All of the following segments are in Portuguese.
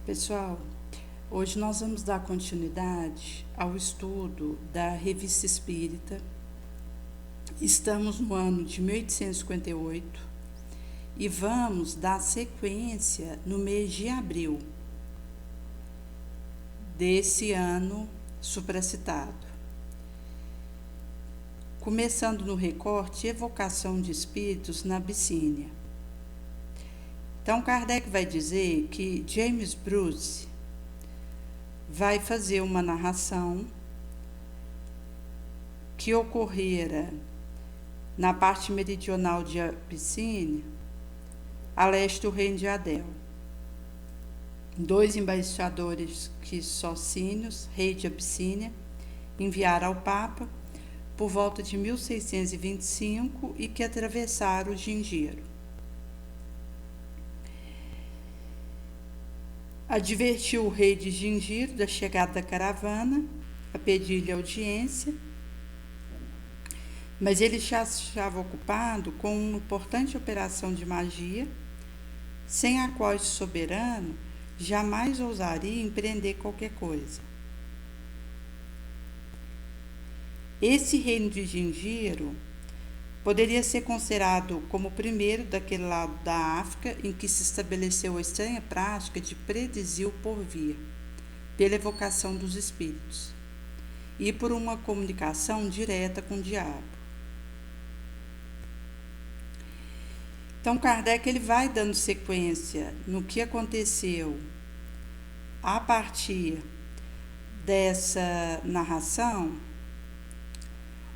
Pessoal, hoje nós vamos dar continuidade ao estudo da Revista Espírita. Estamos no ano de 1858 e vamos dar sequência no mês de abril desse ano supracitado. Começando no recorte Evocação de Espíritos na Abissínia. Então, Kardec vai dizer que James Bruce vai fazer uma narração que ocorrera na parte meridional de Abissínia, a leste do reino de Adel. 2 embaixadores quissocínios, rei de Abissínia, enviaram ao Papa por volta de 1625 e que atravessaram o Gingiro. Advertiu o rei de Gingiro da chegada da caravana, a pedir-lhe audiência, mas ele já estava ocupado com uma importante operação de magia, sem a qual esse soberano jamais ousaria empreender qualquer coisa. Esse reino de Gingiro poderia ser considerado como o primeiro daquele lado da África em que se estabeleceu a estranha prática de predizer o porvir, pela evocação dos espíritos, e por uma comunicação direta com o diabo. Então, Kardec ele vai dando sequência no que aconteceu a partir dessa narração,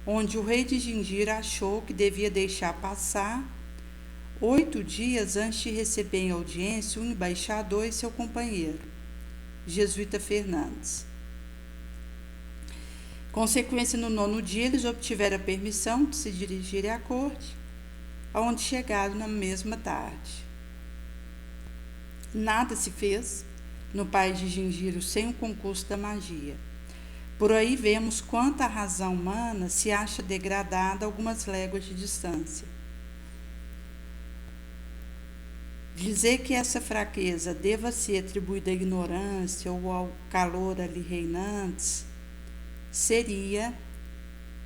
onde o rei de Gingiro achou que devia deixar passar 8 dias antes de receber em audiência um embaixador e seu companheiro, Jesuíta Fernandes. Consequência, no 9º dia, eles obtiveram a permissão de se dirigirem à corte, aonde chegaram na mesma tarde. Nada se fez no país de Gingiro sem o concurso da magia. Por aí vemos quanto a razão humana se acha degradada a algumas léguas de distância. Dizer que essa fraqueza deva ser atribuída à ignorância ou ao calor ali reinante seria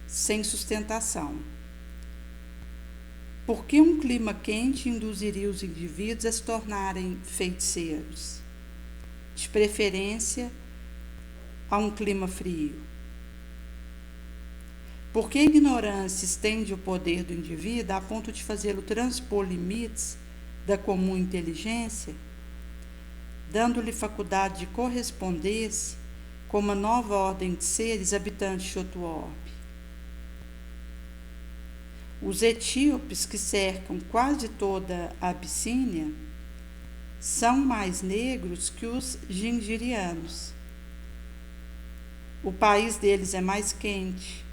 sem sustentação. Porque um clima quente induziria os indivíduos a se tornarem feiticeiros, de preferência a um clima frio? Porque a ignorância estende o poder do indivíduo a ponto de fazê-lo transpor limites da comum inteligência, dando-lhe faculdade de corresponder-se com uma nova ordem de seres habitantes de outro orbe. Os etíopes que cercam quase toda a Abissínia são mais negros que os gingirianos. O país deles é mais quente.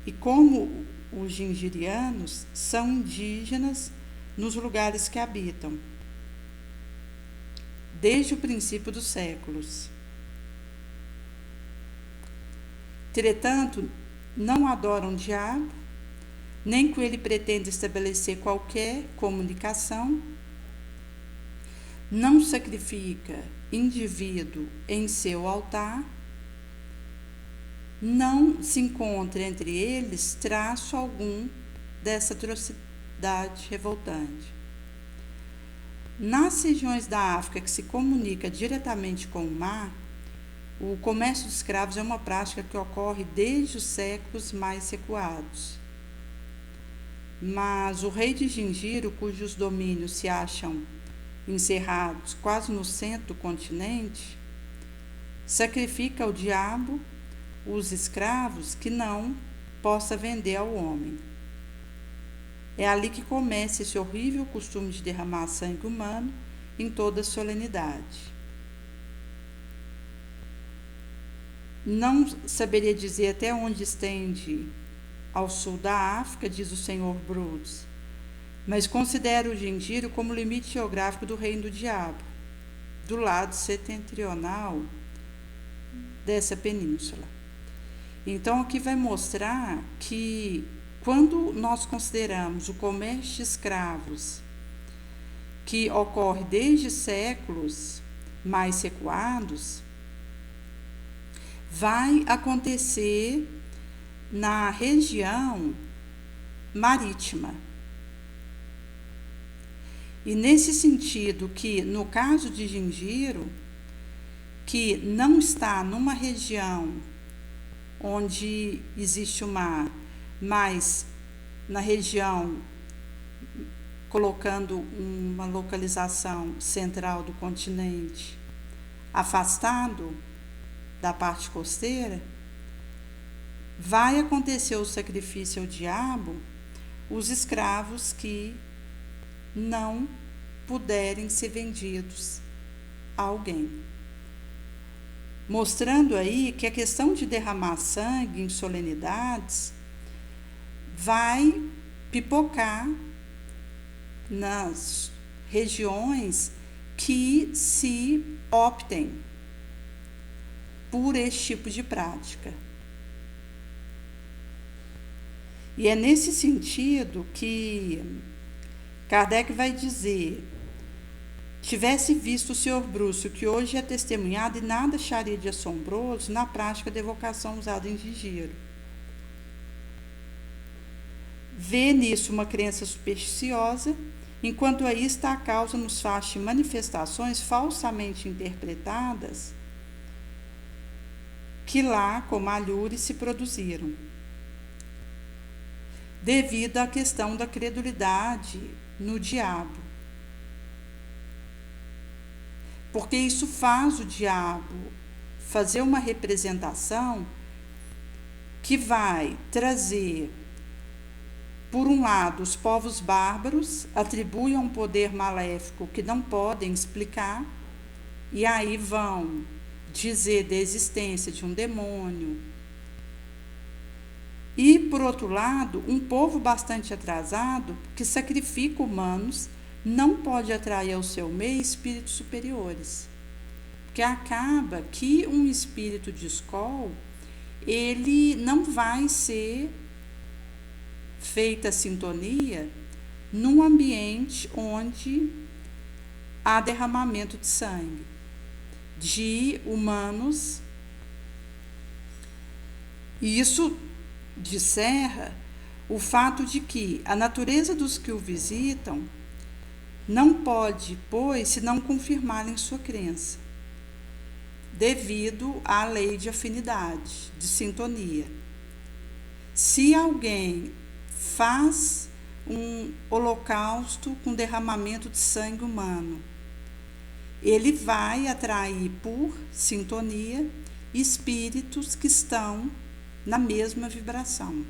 E como os gingirianos são indígenas nos lugares que habitam, desde o princípio dos séculos. Entretanto, não adoram o diabo, nem com ele pretende estabelecer qualquer comunicação, não sacrifica indivíduo em seu altar, não se encontra entre eles traço algum dessa atrocidade revoltante. Nas regiões da África que se comunica diretamente com o mar, o comércio de escravos é uma prática que ocorre desde os séculos mais recuados. Mas o rei de Gingiro, cujos domínios se acham encerrados quase no centro do continente, sacrifica ao diabo os escravos que não possa vender ao homem. É ali que começa esse horrível costume de derramar sangue humano em toda a solenidade. Não saberia dizer até onde estende ao sul da África, diz o Sr. Bruce, mas considero o Gingiro como limite geográfico do reino do diabo, do lado setentrional dessa península. Então, aqui vai mostrar que, quando nós consideramos o comércio de escravos, que ocorre desde séculos, mais recuados, vai acontecer na região marítima. E nesse sentido que, no caso de Gingiro, que não está numa região onde existe o mar, mas na região, colocando uma localização central do continente, afastado da parte costeira, vai acontecer o sacrifício ao diabo os escravos que não puderem ser vendidos a alguém. Mostrando aí que a questão de derramar sangue em solenidades vai pipocar nas regiões que se optem por esse tipo de prática. E é nesse sentido que Kardec vai dizer: tivesse visto o Sr. Brúcio, que hoje é testemunhado, e nada acharia de assombroso na prática da evocação usada em Gingiro. Vê nisso uma crença supersticiosa, enquanto aí está a causa nos fatos de manifestações falsamente interpretadas que lá, como Alhures, se produziram, devido à questão da credulidade no diabo. Porque isso faz o diabo fazer uma representação que vai trazer, por um lado, os povos bárbaros atribuem um poder maléfico que não podem explicar, e aí vão dizer da existência de um demônio. E, por outro lado, um povo bastante atrasado, que sacrifica humanos, não pode atrair ao seu meio espíritos superiores. Porque acaba que um espírito de escol, ele não vai ser feita a sintonia num ambiente onde há derramamento de sangue de humanos. E isso descerra o fato de que a natureza dos que o visitam não pode, pois, se não confirmarem sua crença, devido à lei de afinidade, de sintonia. Se alguém faz um holocausto com derramamento de sangue humano, ele vai atrair por sintonia espíritos que estão na mesma vibração.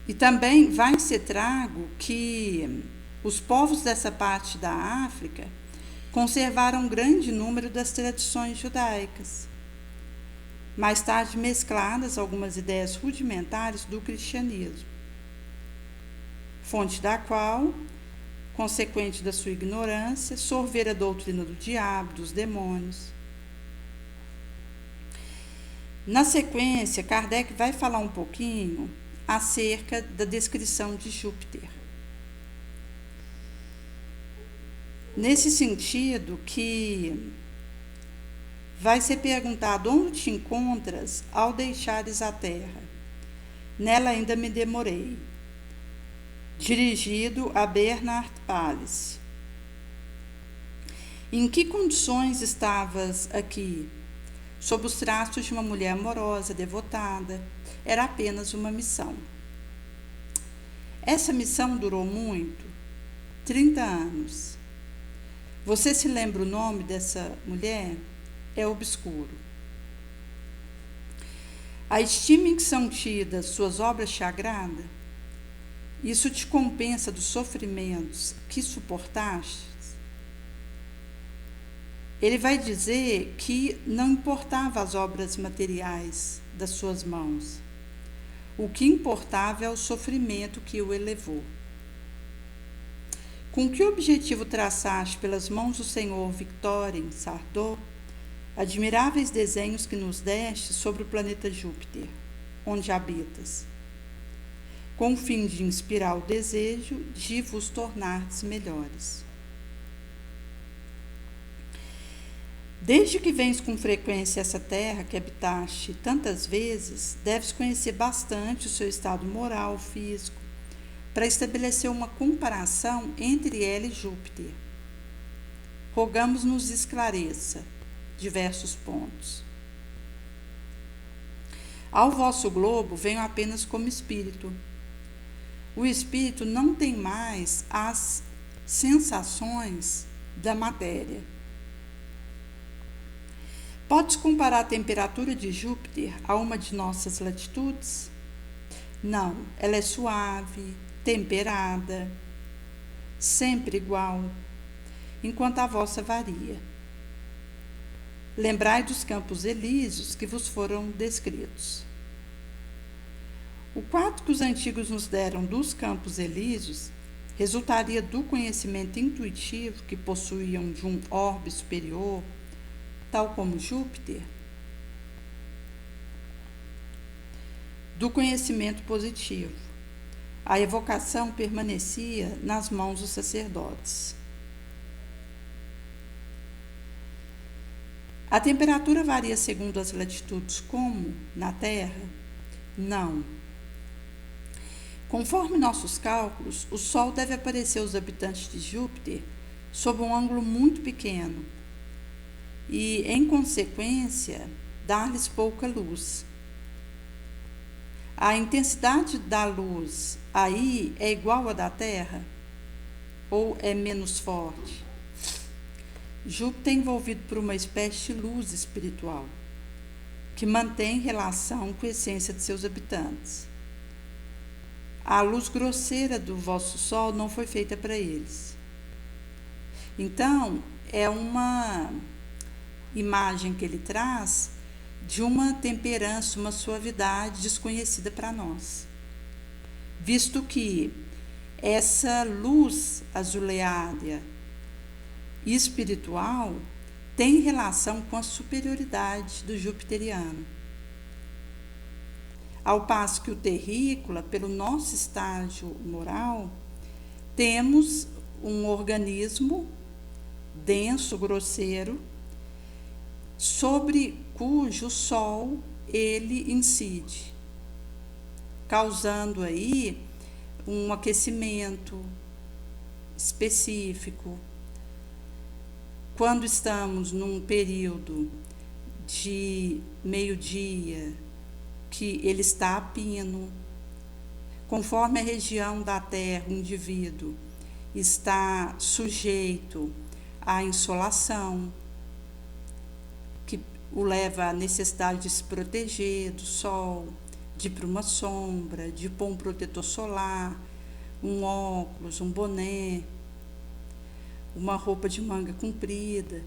E também vai ser trago que os povos dessa parte da África conservaram um grande número das tradições judaicas, mais tarde mescladas algumas ideias rudimentares do cristianismo, fonte da qual, consequente da sua ignorância, sorver a doutrina do diabo, dos demônios. Na sequência, Kardec vai falar um pouquinho acerca da descrição de Júpiter. Nesse sentido que vai ser perguntado: onde te encontras ao deixares a terra? Nela ainda me demorei. Dirigido a Bernard Palissy. Em que condições estavas aqui? Sob os traços de uma mulher amorosa, devotada. Era apenas uma missão. Essa missão durou muito, 30 anos. Você se lembra o nome dessa mulher? É obscuro. A estima em que são tidas suas obras sagradas, isso te compensa dos sofrimentos que suportaste? Ele vai dizer que não importava as obras materiais das suas mãos. O que importava é o sofrimento que o elevou. Com que objetivo traçaste pelas mãos do Senhor Victorien Sardou admiráveis desenhos que nos deste sobre o planeta Júpiter, onde habitas, com o fim de inspirar o desejo de vos tornardes melhores. Desde que vens com frequência essa terra que habitaste tantas vezes, deves conhecer bastante o seu estado moral, físico, para estabelecer uma comparação entre ela e Júpiter. Rogamos nos esclareça diversos pontos. Ao vosso globo venho apenas como espírito. O espírito não tem mais as sensações da matéria. Podes comparar a temperatura de Júpiter a uma de nossas latitudes? Não, ela é suave, temperada, sempre igual, enquanto a vossa varia. Lembrai dos campos elíseos que vos foram descritos. O quadro que os antigos nos deram dos campos elíseos resultaria do conhecimento intuitivo que possuíam de um orbe superior, tal como Júpiter, do conhecimento positivo. A evocação permanecia nas mãos dos sacerdotes. A temperatura varia segundo as latitudes, como na Terra? Não. Conforme nossos cálculos, o Sol deve aparecer aos habitantes de Júpiter sob um ângulo muito pequeno e, em consequência, dar-lhes pouca luz. A intensidade da luz aí é igual à da Terra ou é menos forte? Júpiter é envolvido por uma espécie de luz espiritual que mantém relação com a essência de seus habitantes. A luz grosseira do vosso Sol não foi feita para eles. Então, é uma imagem que ele traz de uma temperança, uma suavidade desconhecida para nós. Visto que essa luz azuleada espiritual tem relação com a superioridade do jupiteriano. Ao passo que o terrícola, pelo nosso estágio moral, temos um organismo denso, grosseiro, sobre cujo Sol ele incide, causando aí um aquecimento específico. Quando estamos num período de meio-dia, que ele está a pino, conforme a região da Terra, o indivíduo está sujeito à insolação, que o leva à necessidade de se proteger do sol, de ir para uma sombra, de pôr um protetor solar, um óculos, um boné, uma roupa de manga comprida.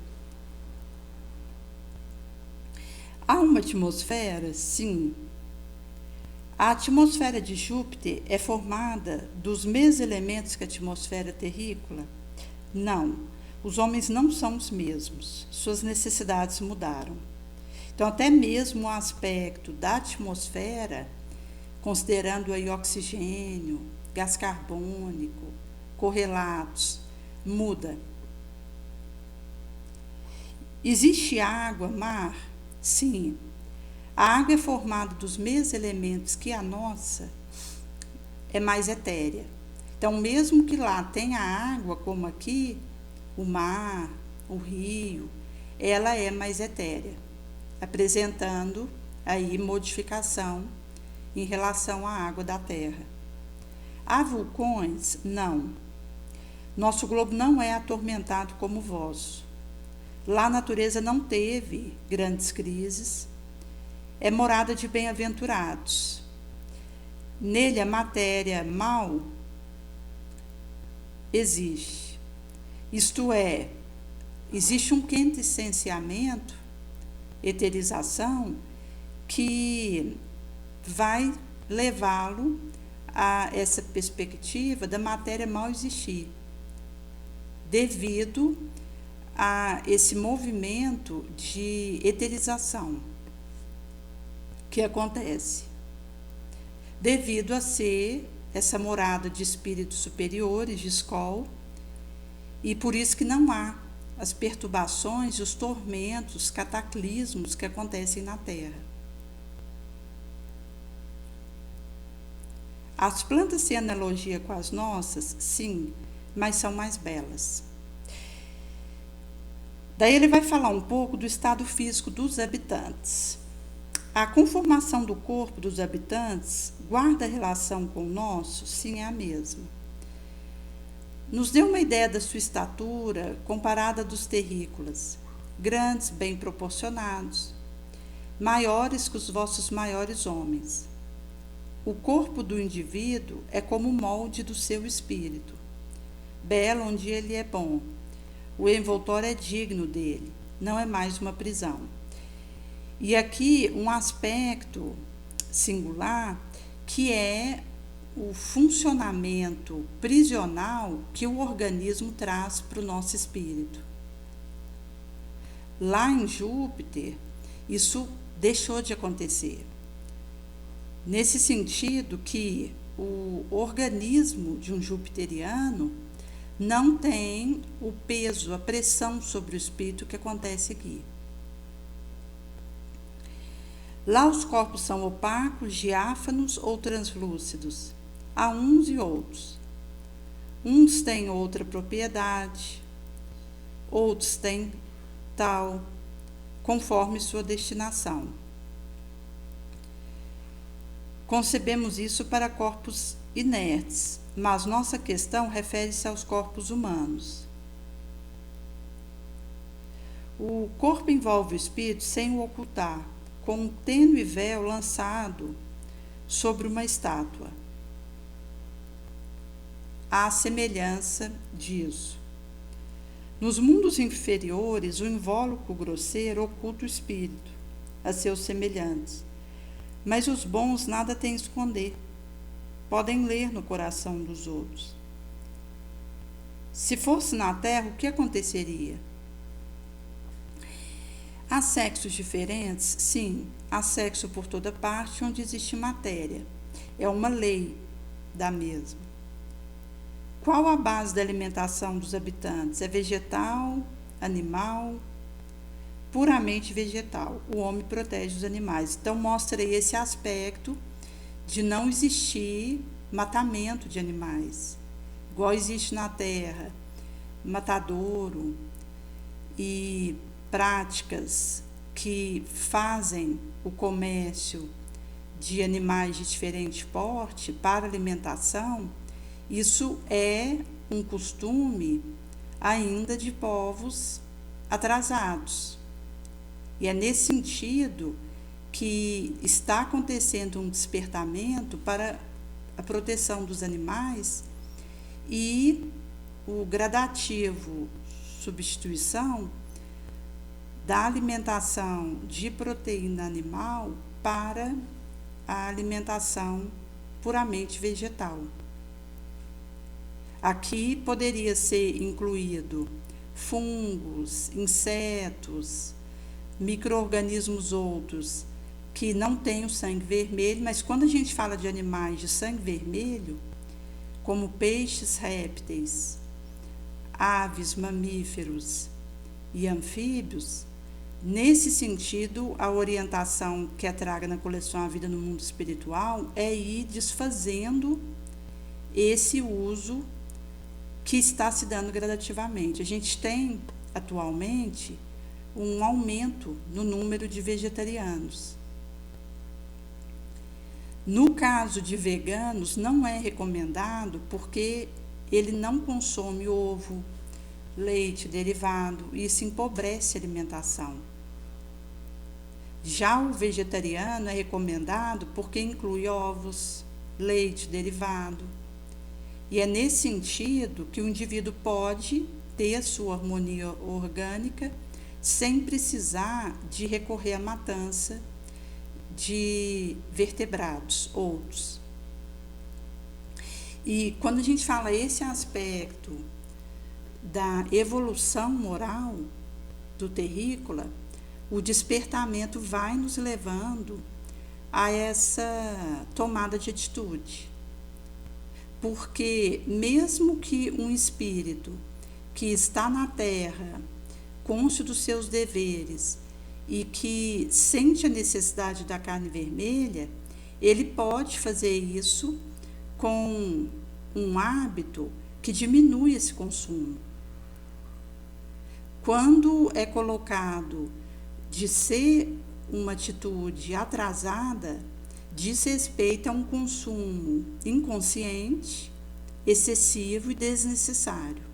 Há uma atmosfera? Sim. A atmosfera de Júpiter é formada dos mesmos elementos que a atmosfera terrícola? Não. Os homens não são os mesmos. Suas necessidades mudaram. Então, até mesmo o aspecto da atmosfera, considerando aí oxigênio, gás carbônico, correlatos, muda. Existe água, mar? Sim. A água é formada dos mesmos elementos que a nossa, é mais etérea. Então, mesmo que lá tenha água, como aqui, o mar, o rio, ela é mais etérea, apresentando aí modificação em relação à água da Terra. Há vulcões? Não. Nosso globo não é atormentado como o vosso. Lá a natureza não teve grandes crises, é morada de bem-aventurados. Nele a matéria mal existe. Isto é, existe um quintessenciamento, eterização, que vai levá-lo a essa perspectiva da matéria mal existir, devido a esse movimento de eterização que acontece, devido a ser essa morada de espíritos superiores, de Skol, e por isso que não há as perturbações, os tormentos, os cataclismos que acontecem na Terra. As plantas têm analogia com as nossas? Sim, mas são mais belas. Daí ele vai falar um pouco do estado físico dos habitantes. A conformação do corpo dos habitantes guarda relação com o nosso? Sim, é a mesma. Nos deu uma ideia da sua estatura comparada dos terrícolas, grandes, bem proporcionados, maiores que os vossos maiores homens. O corpo do indivíduo é como o molde do seu espírito, belo onde ele é bom. O envoltório é digno dele, não é mais uma prisão. E aqui um aspecto singular que é o funcionamento prisional que o organismo traz para o nosso espírito. Lá em Júpiter, isso deixou de acontecer. Nesse sentido que o organismo de um jupiteriano não tem o peso, a pressão sobre o espírito que acontece aqui. Lá os corpos são opacos, diáfanos ou translúcidos. Há uns e outros. Uns têm outra propriedade, outros têm tal, conforme sua destinação. Concebemos isso para corpos inertes, mas nossa questão refere-se aos corpos humanos. O corpo envolve o espírito sem o ocultar, com um tênue véu lançado sobre uma estátua. Há semelhança disso. Nos mundos inferiores, o invólucro grosseiro oculta o espírito a seus semelhantes, mas os bons nada têm a esconder, podem ler no coração dos outros. Se fosse na Terra, o que aconteceria? Há sexos diferentes? Sim, há sexo por toda parte onde existe matéria. É uma lei da mesma. Qual a base da alimentação dos habitantes? É vegetal, animal? Puramente vegetal. O homem protege os animais. Então, mostra aí esse aspecto de não existir matamento de animais, igual existe na Terra, matadouro e práticas que fazem o comércio de animais de diferente porte para alimentação. Isso é um costume ainda de povos atrasados. E é nesse sentido que está acontecendo um despertamento para a proteção dos animais e o gradativo substituição da alimentação de proteína animal para a alimentação puramente vegetal. Aqui poderia ser incluído fungos, insetos, micro-organismos outros que não têm o sangue vermelho, mas quando a gente fala de animais de sangue vermelho, como peixes, répteis, aves, mamíferos e anfíbios, nesse sentido, a orientação que é traga na coleção A Vida no Mundo Espiritual é ir desfazendo esse uso que está se dando gradativamente. A gente tem, atualmente, um aumento no número de vegetarianos. No caso de veganos, não é recomendado porque ele não consome ovo, leite, derivado, e isso empobrece a alimentação. Já o vegetariano é recomendado porque inclui ovos, leite, derivado. E é nesse sentido que o indivíduo pode ter a sua harmonia orgânica sem precisar de recorrer à matança de vertebrados outros. E quando a gente fala esse aspecto da evolução moral do terrícola, o despertamento vai nos levando a essa tomada de atitude. Porque mesmo que um espírito que está na Terra consciente dos seus deveres e que sente a necessidade da carne vermelha, ele pode fazer isso com um hábito que diminui esse consumo. Quando é colocado de ser uma atitude atrasada, diz respeito a um consumo inconsciente, excessivo e desnecessário.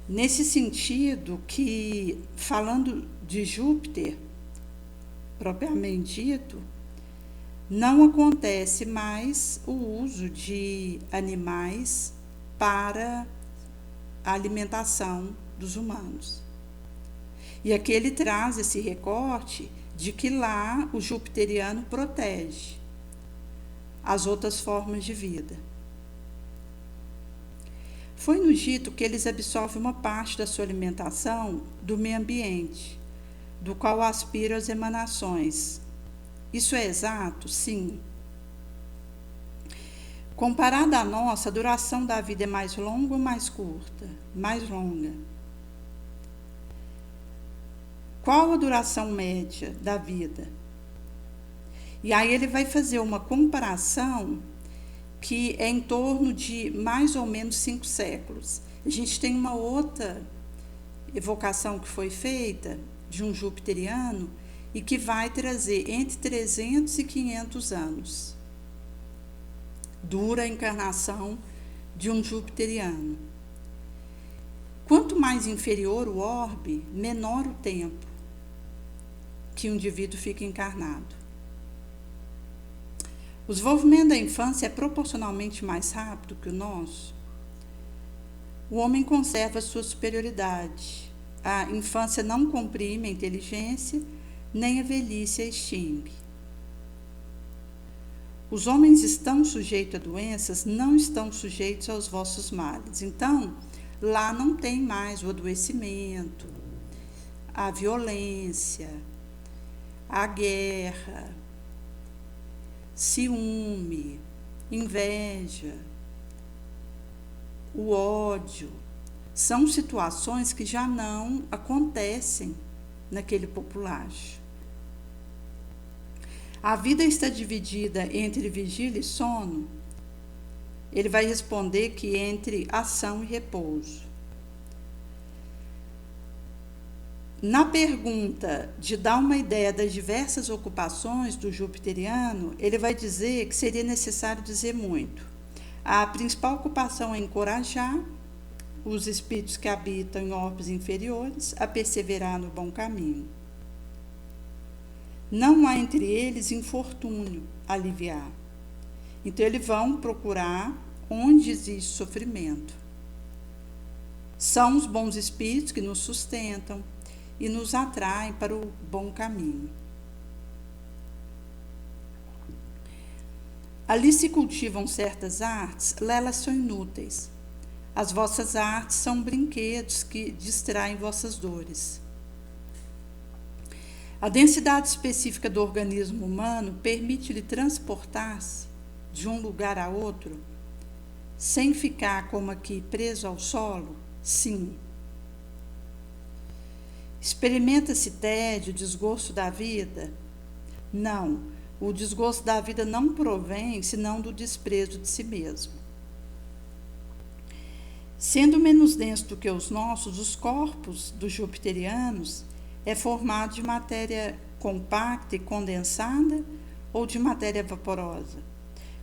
Nesse sentido que, falando de Júpiter, propriamente dito, não acontece mais o uso de animais para a alimentação dos humanos. E aqui ele traz esse recorte de que lá o jupiteriano protege as outras formas de vida. Foi-nos dito que eles absorvem uma parte da sua alimentação do meio ambiente, do qual aspiram as emanações. Isso é exato? Sim. Comparada à nossa, a duração da vida é mais longa ou mais curta? Mais longa. Qual a duração média da vida? E aí ele vai fazer uma comparação que é em torno de mais ou menos 5 séculos. A gente tem uma outra evocação que foi feita de um jupiteriano e que vai trazer entre 300 e 500 anos. Dura a encarnação de um jupiteriano. Quanto mais inferior o orbe, menor o tempo que o indivíduo fica encarnado. O desenvolvimento da infância é proporcionalmente mais rápido que o nosso. O homem conserva sua superioridade. A infância não comprime a inteligência, nem a velhice a extingue. Os homens estão sujeitos a doenças, não estão sujeitos aos vossos males. Então, lá não tem mais o adoecimento, a violência, a guerra, ciúme, inveja, o ódio. São situações que já não acontecem naquele populacho. A vida está dividida entre vigília e sono? Ele vai responder que entre ação e repouso. Na pergunta de dar uma ideia das diversas ocupações do jupiteriano, ele vai dizer que seria necessário dizer muito. A principal ocupação é encorajar os espíritos que habitam em orbes inferiores a perseverar no bom caminho. Não há entre eles infortúnio a aliviar. Então, eles vão procurar onde existe sofrimento. São os bons espíritos que nos sustentam e nos atraem para o bom caminho. Ali se cultivam certas artes, lá elas são inúteis. As vossas artes são brinquedos que distraem vossas dores. A densidade específica do organismo humano permite-lhe transportar-se de um lugar a outro, sem ficar como aqui preso ao solo? Sim. Experimenta-se tédio, desgosto da vida? Não. O desgosto da vida não provém senão do desprezo de si mesmo. Sendo menos denso do que os nossos, os corpos dos jupiterianos é formado de matéria compacta e condensada ou de matéria vaporosa?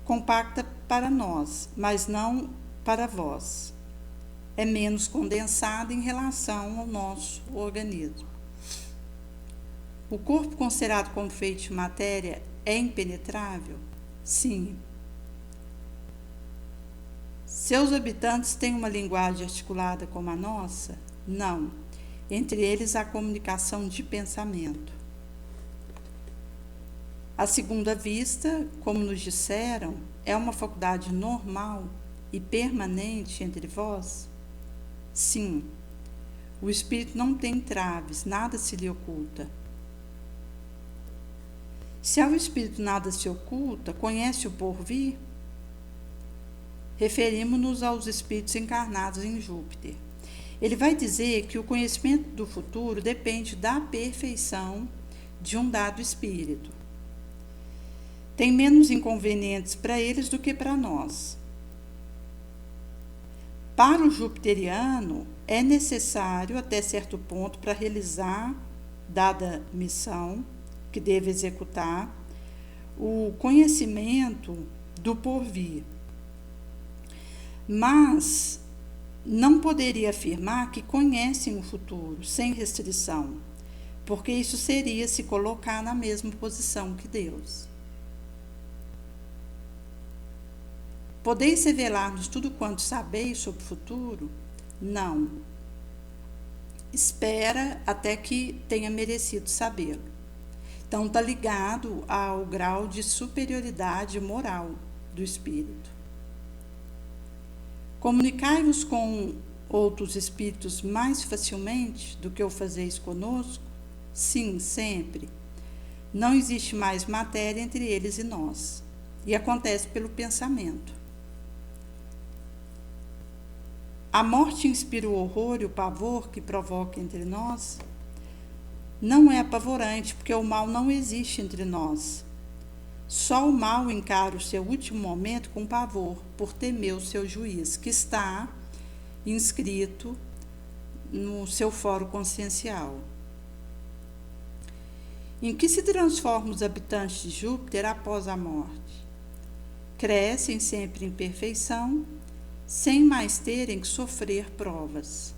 Compacta para nós, mas não para vós. É menos condensada em relação ao nosso organismo. O corpo considerado como feito de matéria é impenetrável? Sim. Seus habitantes têm uma linguagem articulada como a nossa? Não. Entre eles há comunicação de pensamento. À segunda vista, como nos disseram, é uma faculdade normal e permanente entre vós? Sim. O espírito não tem traves, nada se lhe oculta. Se ao espírito nada se oculta, conhece o porvir? Referimos-nos aos espíritos encarnados em Júpiter. Ele vai dizer que o conhecimento do futuro depende da perfeição de um dado espírito. Tem menos inconvenientes para eles do que para nós. Para o jupiteriano, é necessário, até certo ponto, para realizar dada missão que deve executar, o conhecimento do porvir. Mas não poderia afirmar que conhecem o futuro sem restrição, porque isso seria se colocar na mesma posição que Deus. Podeis revelar-nos tudo quanto sabeis sobre o futuro? Não. Espera até que tenha merecido sabê-lo. Então, está ligado ao grau de superioridade moral do espírito. Comunicai-vos com outros espíritos mais facilmente do que o fazeis conosco? Sim, sempre. Não existe mais matéria entre eles e nós. E acontece pelo pensamento. A morte inspira o horror e o pavor que provoca entre nós? Não é apavorante, porque o mal não existe entre nós. Só o mal encara o seu último momento com pavor, por temer o seu juiz, que está inscrito no seu fórum consciencial. Em que se transformam os habitantes de Júpiter após a morte? Crescem sempre em perfeição, sem mais terem que sofrer provas.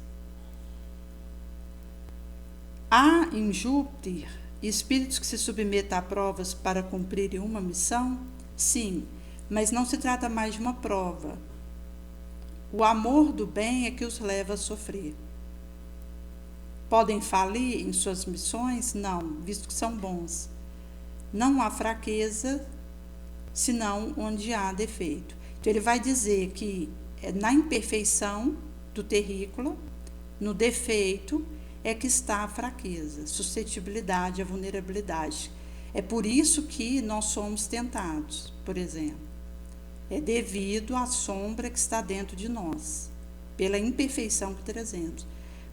Há em Júpiter espíritos que se submetem a provas para cumprirem uma missão? Sim, mas não se trata mais de uma prova. O amor do bem é que os leva a sofrer. Podem falir em suas missões? Não, visto que são bons. Não há fraqueza, senão onde há defeito. Então ele vai dizer que na imperfeição do terrícola, no defeito, é que está a fraqueza, suscetibilidade, a vulnerabilidade. É por isso que nós somos tentados, por exemplo. É devido à sombra que está dentro de nós, pela imperfeição que trazemos.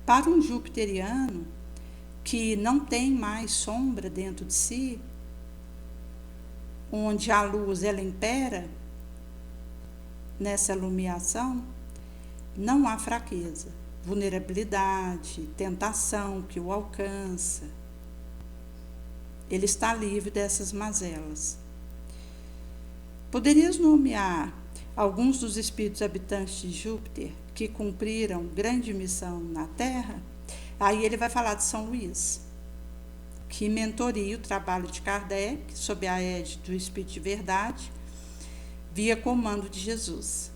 Para um jupiteriano que não tem mais sombra dentro de si, onde a luz ela impera, nessa iluminação, não há fraqueza, vulnerabilidade, tentação que o alcança. Ele está livre dessas mazelas. Poderias nomear alguns dos espíritos habitantes de Júpiter que cumpriram grande missão na Terra? Aí ele vai falar de São Luís, que mentoria o trabalho de Kardec, sob a égide do Espírito de Verdade, via comando de Jesus.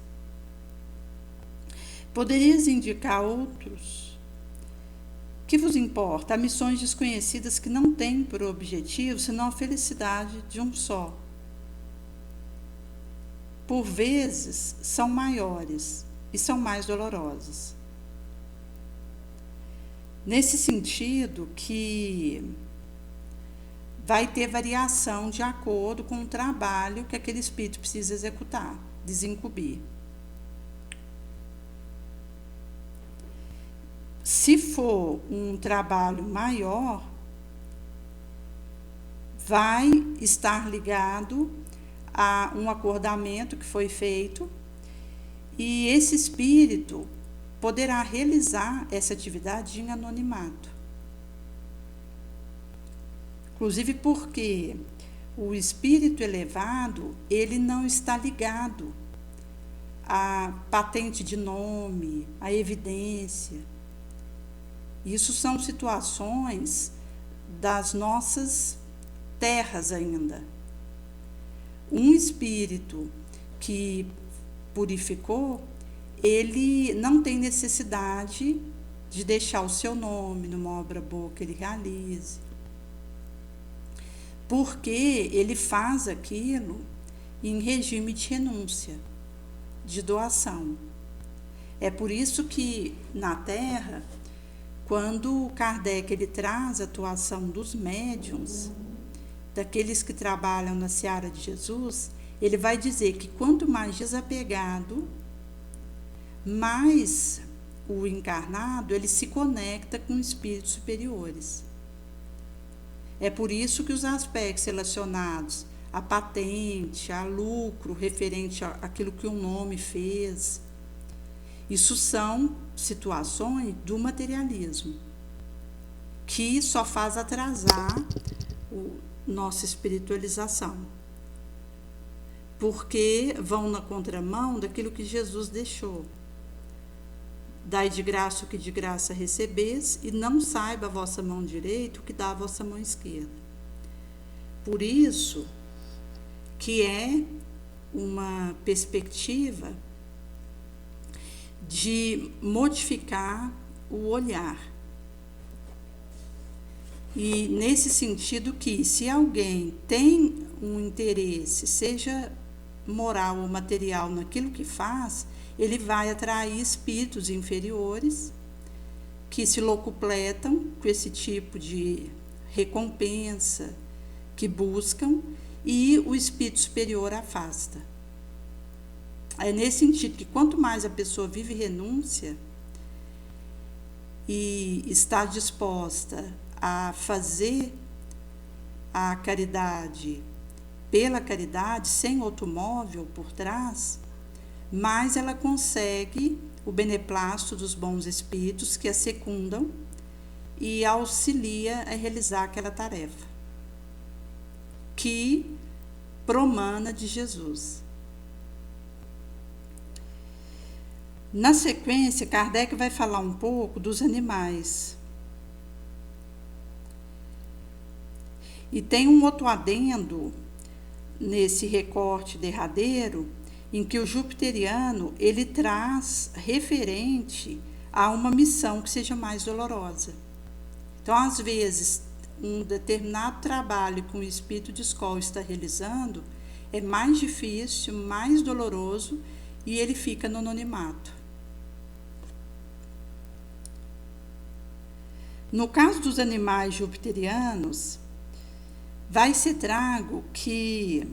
Poderias indicar outros? Que vos importa? Há missões desconhecidas que não têm por objetivo senão a felicidade de um só. Por vezes são maiores e são mais dolorosas. Nesse sentido que vai ter variação de acordo com o trabalho que aquele espírito precisa executar, desincumbir. Se for um trabalho maior, vai estar ligado a um acordamento que foi feito e esse espírito poderá realizar essa atividade em anonimato. Inclusive porque o espírito elevado, ele não está ligado à patente de nome, à evidência. Isso são situações das nossas terras ainda. Um espírito que purificou, ele não tem necessidade de deixar o seu nome numa obra boa que ele realize, porque ele faz aquilo em regime de renúncia, de doação. É por isso que na Terra, quando Kardec ele traz a atuação dos médiuns, daqueles que trabalham na seara de Jesus, ele vai dizer que quanto mais desapegado, mais o encarnado ele se conecta com espíritos superiores. É por isso que os aspectos relacionados à patente, a lucro, referente àquilo que um nome fez, isso são situações do materialismo, que só faz atrasar nossa espiritualização, porque vão na contramão daquilo que Jesus deixou. Dai de graça o que de graça recebes, e não saiba a vossa mão direita o que dá a vossa mão esquerda. Por isso que é uma perspectiva de modificar o olhar. E nesse sentido que, se alguém tem um interesse, seja moral ou material, naquilo que faz, ele vai atrair espíritos inferiores que se locupletam com esse tipo de recompensa que buscam, e o espírito superior afasta. É nesse sentido que quanto mais a pessoa vive renúncia e está disposta a fazer a caridade pela caridade, sem automóvel por trás, mais ela consegue o beneplácito dos bons espíritos que a secundam e auxilia a realizar aquela tarefa que promana de Jesus. Na sequência, Kardec vai falar um pouco dos animais. E tem um outro adendo nesse recorte derradeiro, em que o jupiteriano ele traz referente a uma missão que seja mais dolorosa. Então, às vezes, um determinado trabalho que um espírito de escola está realizando é mais difícil, mais doloroso, e ele fica no anonimato. No caso dos animais jupiterianos, vai ser trago que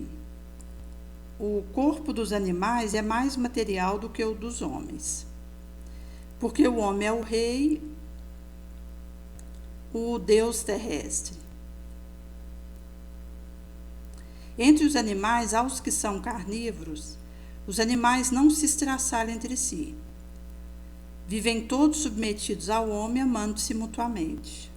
o corpo dos animais é mais material do que o dos homens, porque o homem é o rei, o Deus terrestre. Entre os animais, aos que são carnívoros, os animais não se estraçalham entre si. Vivem todos submetidos ao homem, amando-se mutuamente.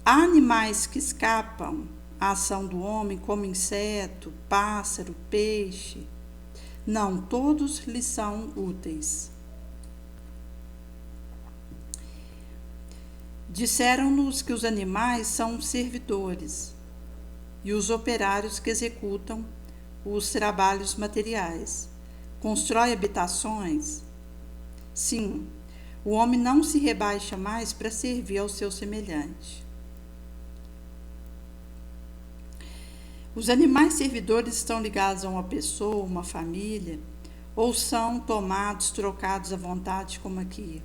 Há animais que escapam à ação do homem, como inseto, pássaro, peixe. Não, todos lhes são úteis. Disseram-nos que os animais são os servidores e os operários que executam os trabalhos materiais. Constrói habitações? Sim, o homem não se rebaixa mais para servir ao seu semelhante. Os animais servidores estão ligados a uma pessoa, uma família, ou são tomados, trocados à vontade, como aqui?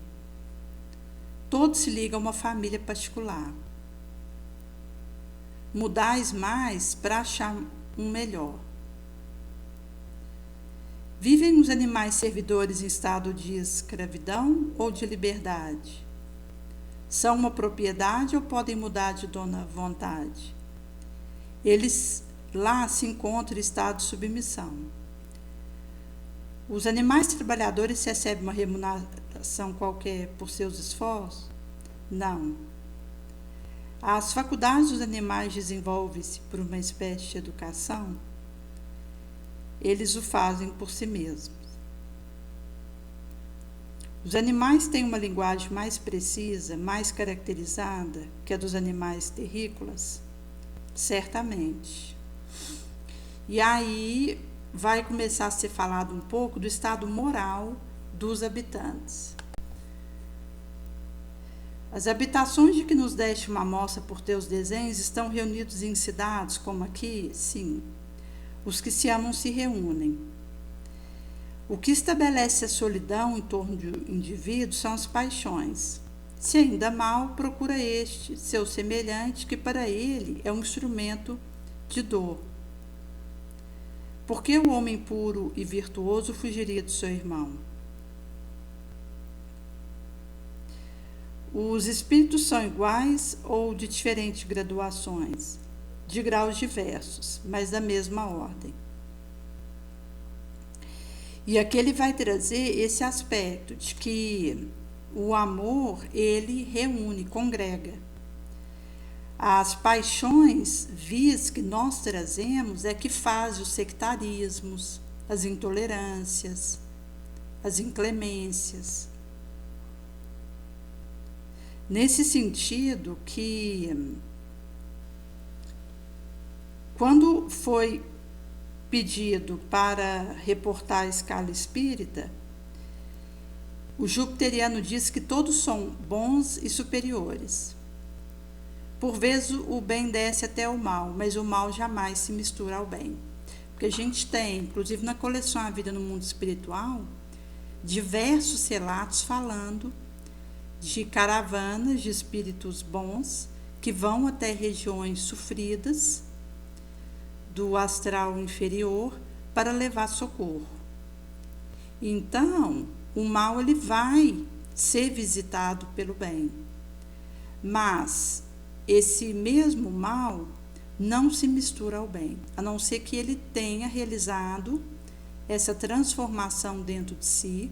Todos se ligam a uma família particular. Mudais mais para achar um melhor. Vivem os animais servidores em estado de escravidão ou de liberdade? São uma propriedade ou podem mudar de dona vontade? Eles lá se encontram em estado de submissão. Os animais trabalhadores recebem uma remuneração qualquer por seus esforços? Não. As faculdades dos animais desenvolvem-se por uma espécie de educação? Eles o fazem por si mesmos. Os animais têm uma linguagem mais precisa, mais caracterizada que a dos animais terrícolas? Certamente. E aí vai começar a ser falado um pouco do estado moral dos habitantes. As habitações de que nos deste uma amostra por teus desenhos estão reunidos em cidades como aqui? Sim. Os que se amam se reúnem. O que estabelece a solidão em torno do indivíduo são as paixões. Se ainda mal, procura este, seu semelhante, que para ele é um instrumento de dor. Por que o homem puro e virtuoso fugiria do seu irmão? Os espíritos são iguais ou de diferentes graduações? De graus diversos, mas da mesma ordem. E aqui ele vai trazer esse aspecto de que o amor, ele reúne, congrega. As paixões vis que nós trazemos é que faz os sectarismos, as intolerâncias, as inclemências. Nesse sentido que, quando foi pedido para reportar a escala espírita, o jupiteriano diz que todos são bons e superiores. Por vezes o bem desce até o mal, mas o mal jamais se mistura ao bem. Porque a gente tem, inclusive na coleção A Vida no Mundo Espiritual, diversos relatos falando de caravanas de espíritos bons que vão até regiões sofridas do astral inferior para levar socorro. Então, o mal ele vai ser visitado pelo bem, mas esse mesmo mal não se mistura ao bem, a não ser que ele tenha realizado essa transformação dentro de si.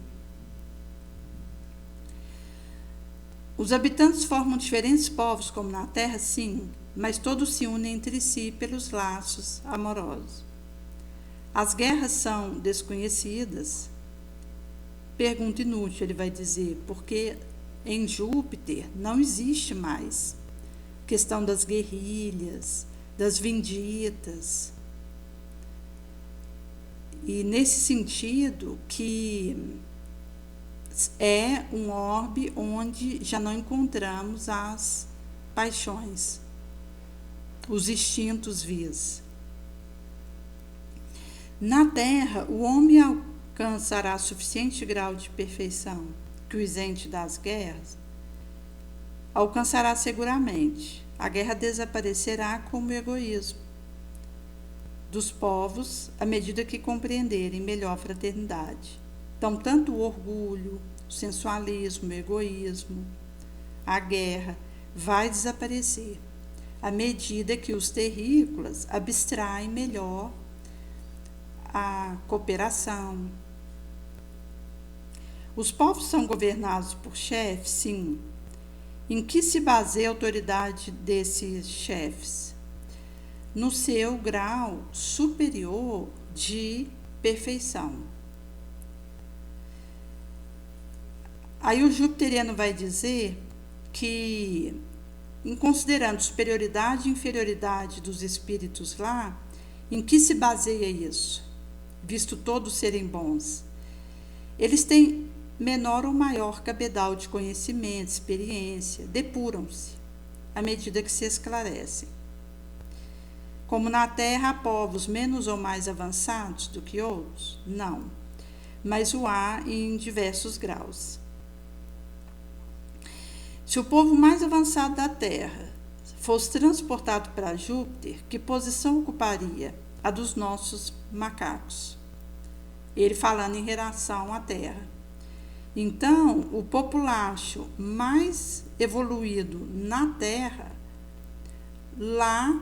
Os habitantes formam diferentes povos, como na Terra, sim, mas todos se unem entre si pelos laços amorosos. As guerras são desconhecidas. Pergunta inútil, ele vai dizer, porque em Júpiter não existe mais questão das guerrilhas, das vinditas. E nesse sentido que é um orbe onde já não encontramos as paixões, os instintos vis. Na Terra, o homem alcançará suficiente grau de perfeição que o isente das guerras alcançará seguramente. A guerra desaparecerá como o egoísmo dos povos à medida que compreenderem melhor a fraternidade. Então, tanto o orgulho, o sensualismo, o egoísmo, a guerra vai desaparecer à medida que os terrícolas abstraem melhor a cooperação. Os povos são governados por chefes, sim. Em que se baseia a autoridade desses chefes? No seu grau superior de perfeição. Aí o jupiteriano vai dizer que, em considerando superioridade e inferioridade dos espíritos lá, em que se baseia isso? Visto todos serem bons. Eles têm menor ou maior cabedal de conhecimento, experiência, depuram-se à medida que se esclarecem. Como na Terra há povos menos ou mais avançados do que outros? Não, mas o há em diversos graus. Se o povo mais avançado da Terra fosse transportado para Júpiter, que posição ocuparia? A dos nossos macacos. Ele falando em relação à Terra. Então, o populacho mais evoluído na Terra, lá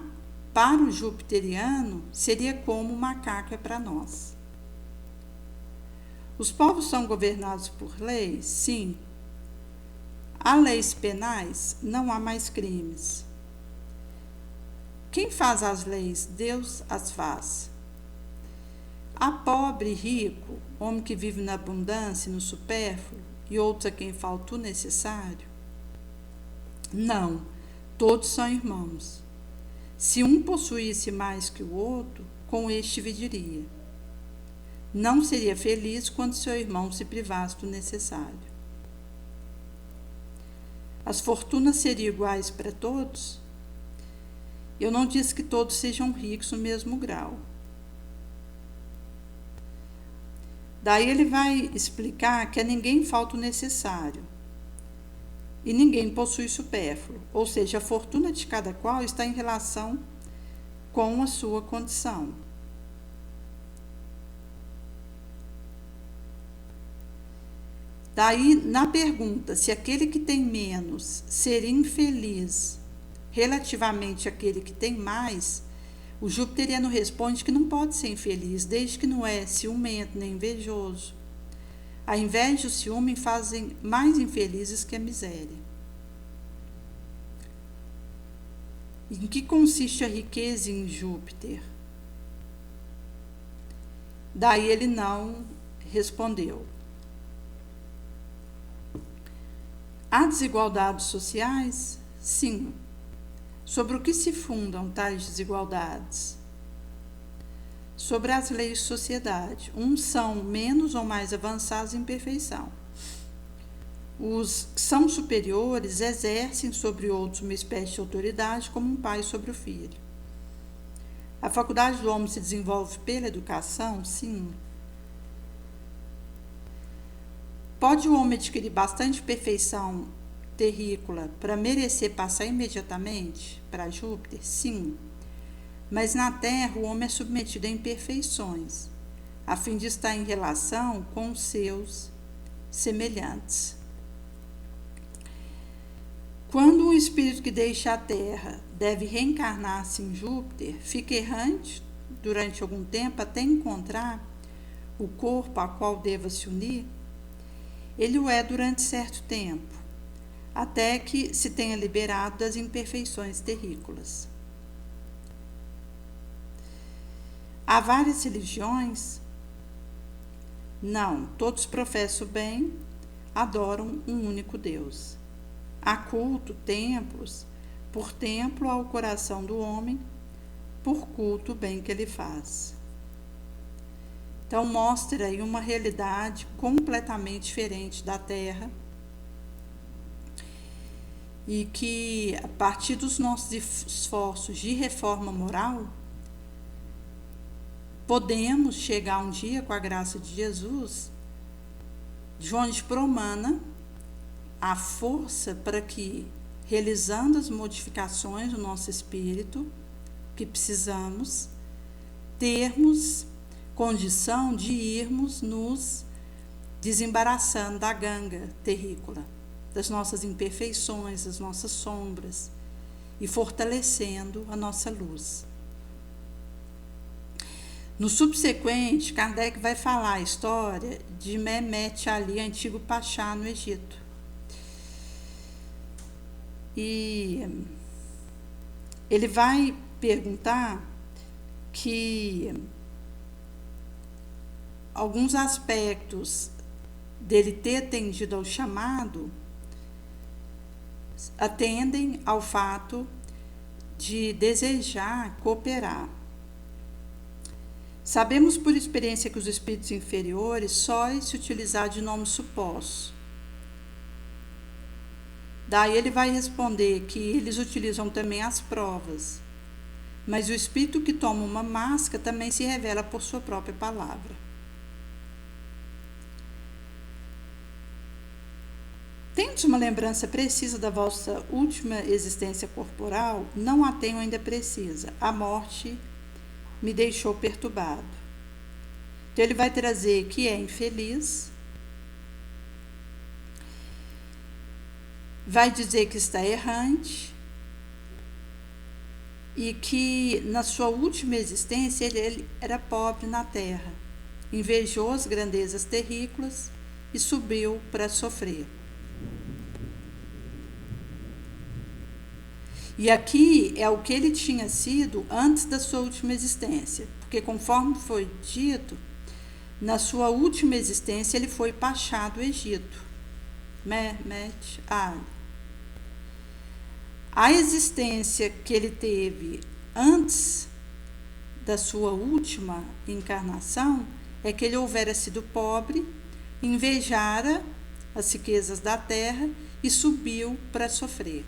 para o jupiteriano, seria como o macaco é para nós. Os povos são governados por leis? Sim. Há leis penais? Não há mais crimes. Quem faz as leis? Deus as faz. Há pobre e rico, homem que vive na abundância e no supérfluo, e outros a quem falta o necessário? Não, todos são irmãos. Se um possuísse mais que o outro, com este dividiria. Não seria feliz quando seu irmão se privasse do necessário. As fortunas seriam iguais para todos? Eu não disse que todos sejam ricos no mesmo grau. Daí ele vai explicar que a ninguém falta o necessário e ninguém possui supérfluo, ou seja, a fortuna de cada qual está em relação com a sua condição. Daí, na pergunta se aquele que tem menos seria infeliz relativamente àquele que tem mais, o jupiteriano responde que não pode ser infeliz, desde que não é ciumento nem invejoso. A inveja e o ciúme fazem mais infelizes que a miséria. Em que consiste a riqueza em Júpiter? Daí ele não respondeu. Há desigualdades sociais? Sim. Sobre o que se fundam tais desigualdades? Sobre as leis de sociedade. Uns são menos ou mais avançados em perfeição. Os que são superiores exercem sobre outros uma espécie de autoridade, como um pai sobre o filho. A faculdade do homem se desenvolve pela educação? Sim. Pode o homem adquirir bastante perfeição terrícola para merecer passar imediatamente para Júpiter? Sim. Mas na Terra o homem é submetido a imperfeições, a fim de estar em relação com os seus semelhantes. Quando um espírito que deixa a Terra deve reencarnar-se em Júpiter, fica errante durante algum tempo até encontrar o corpo a qual deva se unir, ele o é durante certo tempo, até que se tenha liberado das imperfeições terrícolas. Há várias religiões? Não, todos professam o bem, adoram um único Deus. Há culto, templos, por templo ao coração do homem, por culto o bem que ele faz. Então mostra aí uma realidade completamente diferente da Terra e que a partir dos nossos esforços de reforma moral podemos chegar um dia, com a graça de Jesus, de onde promana a força para que, realizando as modificações do nosso espírito que precisamos, termos condição de irmos nos desembaraçando da ganga terrícola, das nossas imperfeições, das nossas sombras, e fortalecendo a nossa luz. No subsequente, Kardec vai falar a história de Mehmet Ali, antigo Pachá no Egito. E ele vai perguntar que alguns aspectos dele ter atendido ao chamado atendem ao fato de desejar cooperar. Sabemos por experiência que os espíritos inferiores só se utilizar de nomes supostos. Daí ele vai responder que eles utilizam também as provas, mas o espírito que toma uma máscara também se revela por sua própria palavra. Tendes uma lembrança precisa da vossa última existência corporal? Não a tenho ainda precisa. A morte me deixou perturbado. Então ele vai trazer que é infeliz, vai dizer que está errante e que na sua última existência ele era pobre na terra, invejou as grandezas terrícolas e subiu para sofrer. E aqui é o que ele tinha sido antes da sua última existência, porque conforme foi dito, na sua última existência ele foi Pachá do Egito, Mehmet Ali. A existência que ele teve antes da sua última encarnação é que ele houvera sido pobre, invejara as riquezas da terra e subiu para sofrer.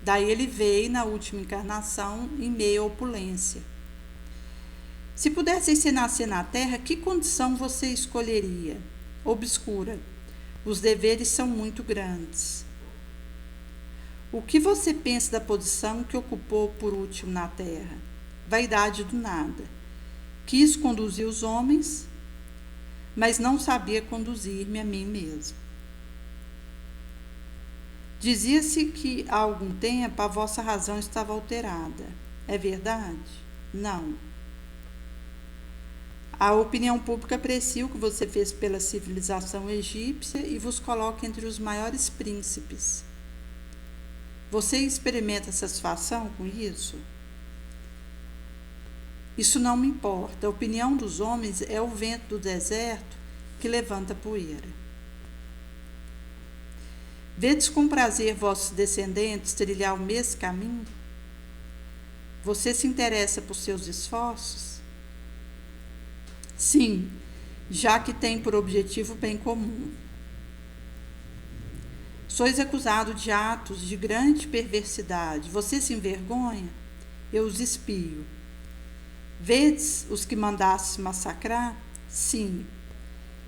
Daí ele veio na última encarnação em meio à opulência. Se pudesse ser nascer na terra, que condição você escolheria? Obscura. Os deveres são muito grandes. O que você pensa da posição que ocupou por último na terra? Vaidade do nada. Quis conduzir os homens mas não sabia conduzir-me a mim mesmo. Dizia-se que há algum tempo a vossa razão estava alterada. É verdade? Não. A opinião pública aprecia o que você fez pela civilização egípcia e vos coloca entre os maiores príncipes. Você experimenta satisfação com isso? Isso não me importa. A opinião dos homens é o vento do deserto que levanta poeira. Vedes com prazer vossos descendentes trilhar o mesmo caminho? Você se interessa por seus esforços? Sim, já que tem por objetivo o bem comum. Sois acusado de atos de grande perversidade. Você se envergonha? Eu os espio. Vedes os que mandastes massacrar? Sim.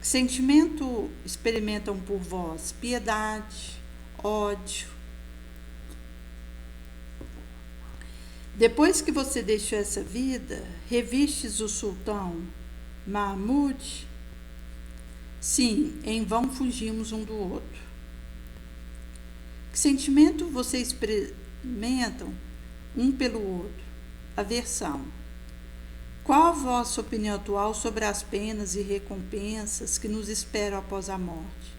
Que sentimento experimentam por vós? Piedade, ódio. Depois que você deixou essa vida, revistes o sultão Mahmud? Sim, em vão fugimos um do outro. Que sentimento vocês experimentam um pelo outro? Aversão. Qual a vossa opinião atual sobre as penas e recompensas que nos esperam após a morte?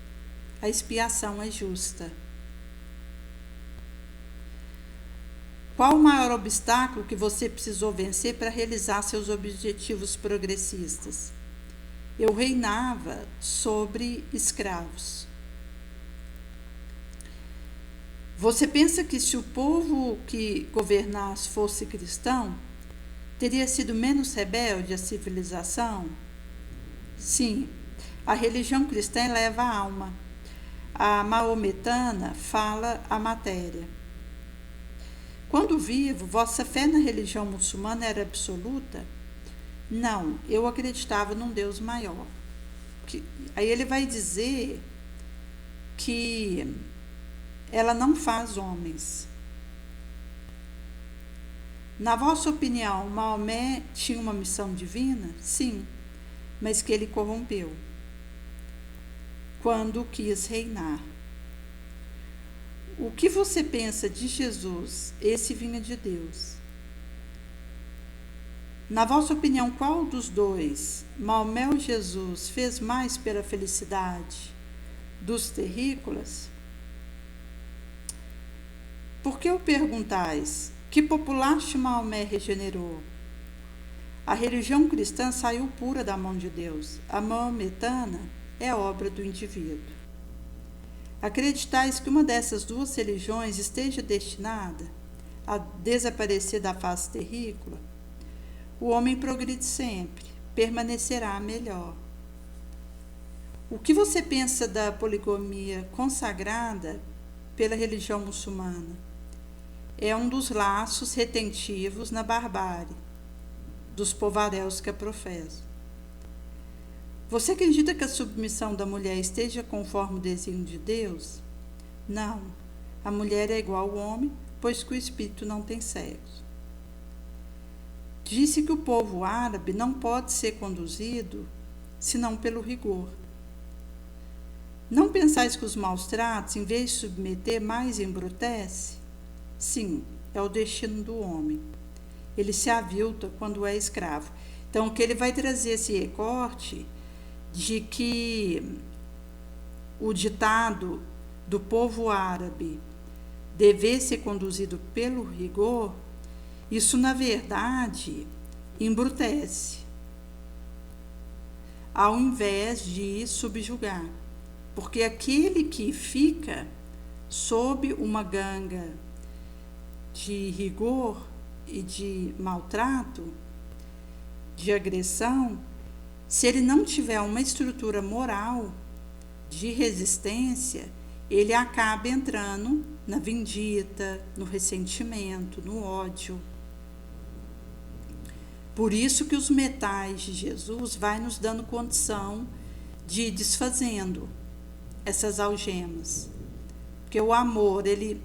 A expiação é justa. Qual o maior obstáculo que você precisou vencer para realizar seus objetivos progressistas? Eu reinava sobre escravos. Você pensa que se o povo que governasse fosse cristão, teria sido menos rebelde à civilização? Sim, a religião cristã eleva a alma. A maometana fala a matéria. Quando vivo, vossa fé na religião muçulmana era absoluta? Não, eu acreditava num Deus maior. Aí ele vai dizer que ela não faz homens. Na vossa opinião, Maomé tinha uma missão divina? Sim, mas que ele corrompeu quando quis reinar. O que você pensa de Jesus? Esse vinha de Deus. Na vossa opinião, qual dos dois, Maomé ou Jesus, fez mais pela felicidade dos terrícolas? Por que o perguntais? Que populacho Maomé regenerou? A religião cristã saiu pura da mão de Deus. A maometana é obra do indivíduo. Acreditais que uma dessas duas religiões esteja destinada a desaparecer da face terrícola? O homem progride sempre, permanecerá melhor. O que você pensa da poligamia consagrada pela religião muçulmana? É um dos laços retentivos na barbárie dos povaréus que a professam. Você acredita que a submissão da mulher esteja conforme o desígnio de Deus? Não. A mulher é igual ao homem, pois que o espírito não tem sexo. Disse que o povo árabe não pode ser conduzido senão pelo rigor. Não pensais que os maus tratos, em vez de submeter, mais embrutece? Sim, é o destino do homem. Ele se avilta quando é escravo. Então, o que ele vai trazer esse recorte de que o ditado do povo árabe dever ser conduzido pelo rigor, isso, na verdade, embrutece, ao invés de subjugar. Porque aquele que fica sob uma ganga de rigor e de maltrato, de agressão, se ele não tiver uma estrutura moral de resistência, ele acaba entrando na vindita, no ressentimento, no ódio. Por isso que os metais de Jesus vai nos dando condição de ir desfazendo essas algemas. Porque o amor, ele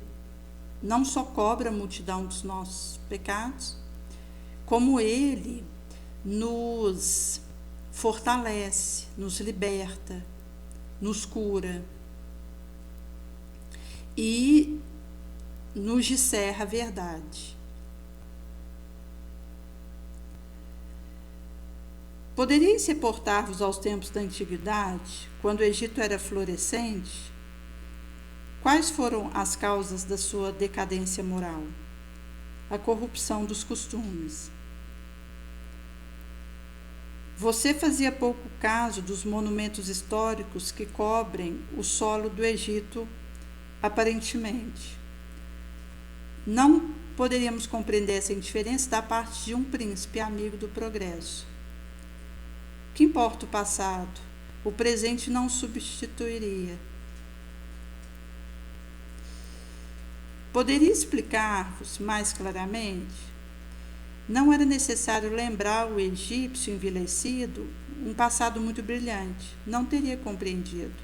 não só cobra a multidão dos nossos pecados, como ele nos fortalece, nos liberta, nos cura e nos discerna a verdade. Poderíeis reportar-vos aos tempos da antiguidade, quando o Egito era florescente? Quais foram as causas da sua decadência moral? A corrupção dos costumes. Você fazia pouco caso dos monumentos históricos que cobrem o solo do Egito, aparentemente. Não poderíamos compreender essa indiferença da parte de um príncipe amigo do progresso. Que importa o passado? O presente não substituiria. Poderia explicar-vos mais claramente? Não era necessário lembrar o egípcio envelhecido um passado muito brilhante. Não teria compreendido.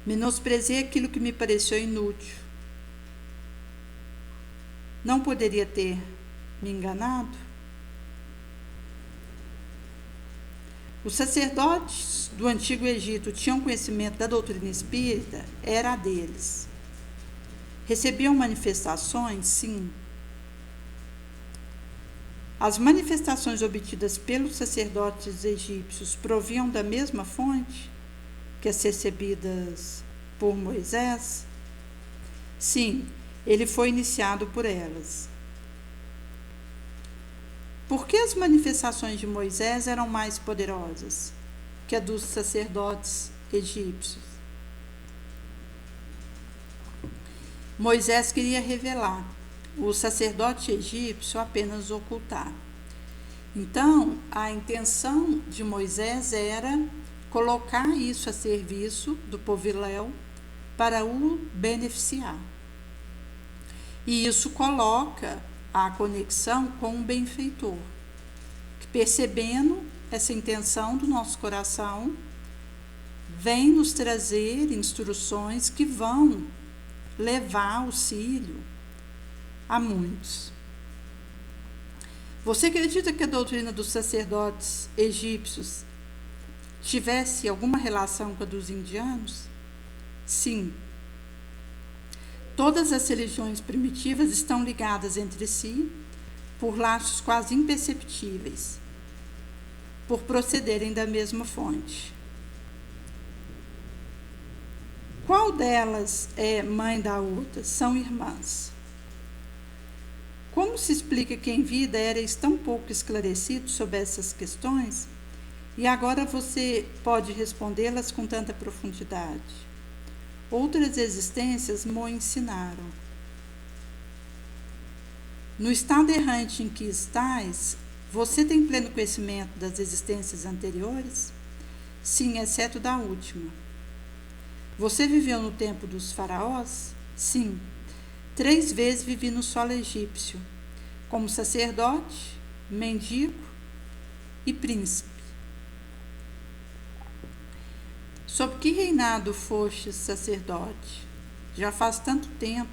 Menosprezei aquilo que me pareceu inútil. Não poderia ter me enganado? Os sacerdotes do Antigo Egito tinham conhecimento da doutrina espírita? Era a deles. Recebiam manifestações? Sim. As manifestações obtidas pelos sacerdotes egípcios provinham da mesma fonte que as recebidas por Moisés? Sim, ele foi iniciado por elas. Por que as manifestações de Moisés eram mais poderosas que a dos sacerdotes egípcios? Moisés queria revelar, o sacerdote egípcio apenas ocultar. Então, a intenção de Moisés era colocar isso a serviço do povo Iléu para o beneficiar. E isso coloca a conexão com o benfeitor, que, percebendo essa intenção do nosso coração, vem nos trazer instruções que vão levar auxílio a muitos. Você acredita que a doutrina dos sacerdotes egípcios tivesse alguma relação com a dos indianos? Sim. Todas as religiões primitivas estão ligadas entre si por laços quase imperceptíveis, por procederem da mesma fonte. Qual delas é mãe da outra? São irmãs. Como se explica que em vida erais tão pouco esclarecido sobre essas questões e agora você pode respondê-las com tanta profundidade? Outras existências mo ensinaram. No estado errante em que estais, você tem pleno conhecimento das existências anteriores? Sim, exceto da última. Você viveu no tempo dos faraós? Sim. 3 vezes vivi no solo egípcio, como sacerdote, mendigo e príncipe. Sob que reinado fostes sacerdote? Já faz tanto tempo.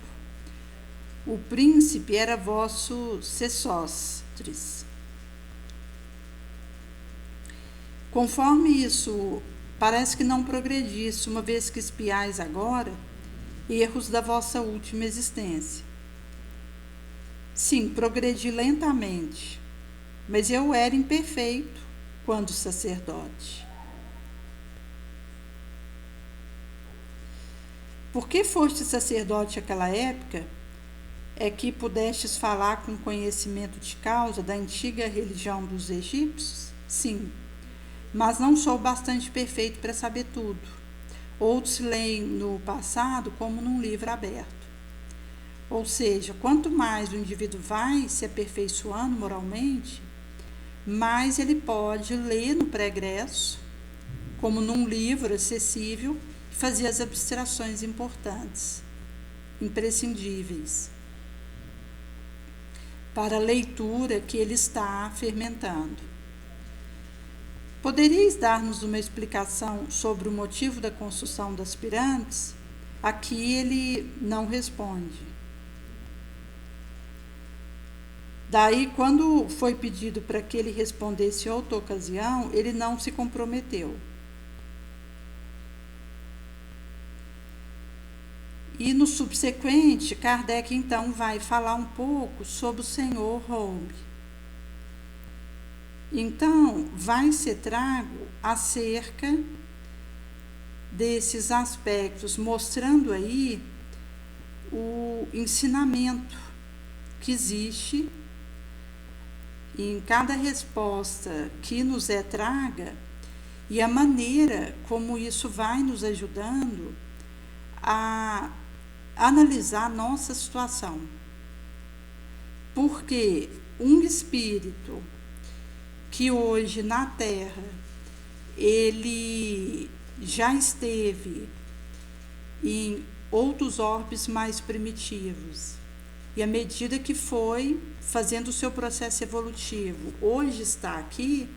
O príncipe era vosso Sesostris. Conforme isso, parece que não progredisse, uma vez que espiais agora erros da vossa última existência. Sim, progredi lentamente, mas eu era imperfeito quando sacerdote. Por que foste sacerdote naquela época? É que pudestes falar com conhecimento de causa da antiga religião dos egípcios? Sim, mas não sou bastante perfeito para saber tudo. Outros leem no passado como num livro aberto. Ou seja, quanto mais o indivíduo vai se aperfeiçoando moralmente, mais ele pode ler no pregresso, como num livro acessível, e fazer as abstrações importantes, imprescindíveis, para a leitura que ele está fermentando. Poderíeis dar-nos uma explicação sobre o motivo da construção das pirâmides? Aqui ele não responde. Daí, quando foi pedido para que ele respondesse em outra ocasião, ele não se comprometeu. E no subsequente, Kardec então vai falar um pouco sobre o senhor Hong. Então, vai ser trago acerca desses aspectos, mostrando aí o ensinamento que existe em cada resposta que nos é traga e a maneira como isso vai nos ajudando a analisar nossa situação. Porque um espírito que hoje na Terra ele já esteve em outros orbes mais primitivos, e à medida que foi fazendo o seu processo evolutivo, hoje está aqui,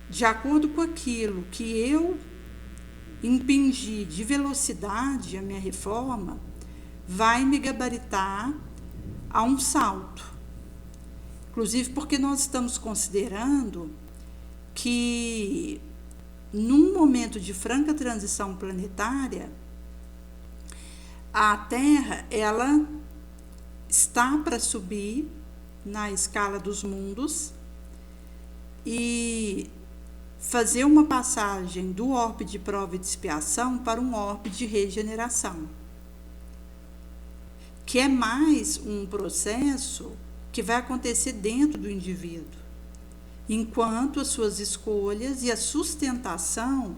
de acordo com aquilo que eu impingi de velocidade, a minha reforma, vai me gabaritar a um salto. Inclusive porque nós estamos considerando que num momento de franca transição planetária, a Terra, ela está para subir na escala dos mundos e fazer uma passagem do orbe de prova e de expiação para um orbe de regeneração, que é mais um processo que vai acontecer dentro do indivíduo, enquanto as suas escolhas e a sustentação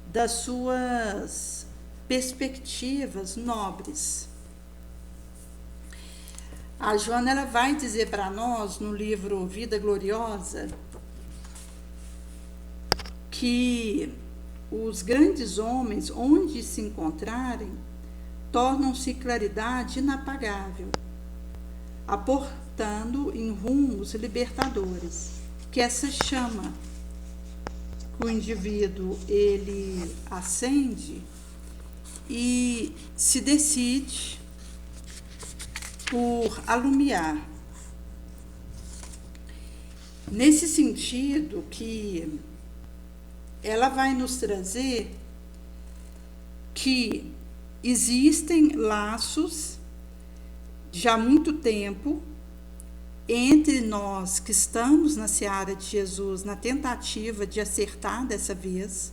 das suas perspectivas nobres. A Joana ela vai dizer para nós, no livro Vida Gloriosa, que os grandes homens, onde se encontrarem, tornam-se claridade inapagável, aportando em rumos libertadores, que essa chama que o indivíduo ele acende e se decide por alumiar. Nesse sentido que ela vai nos trazer que existem laços já há muito tempo entre nós que estamos na seara de Jesus, na tentativa de acertar dessa vez,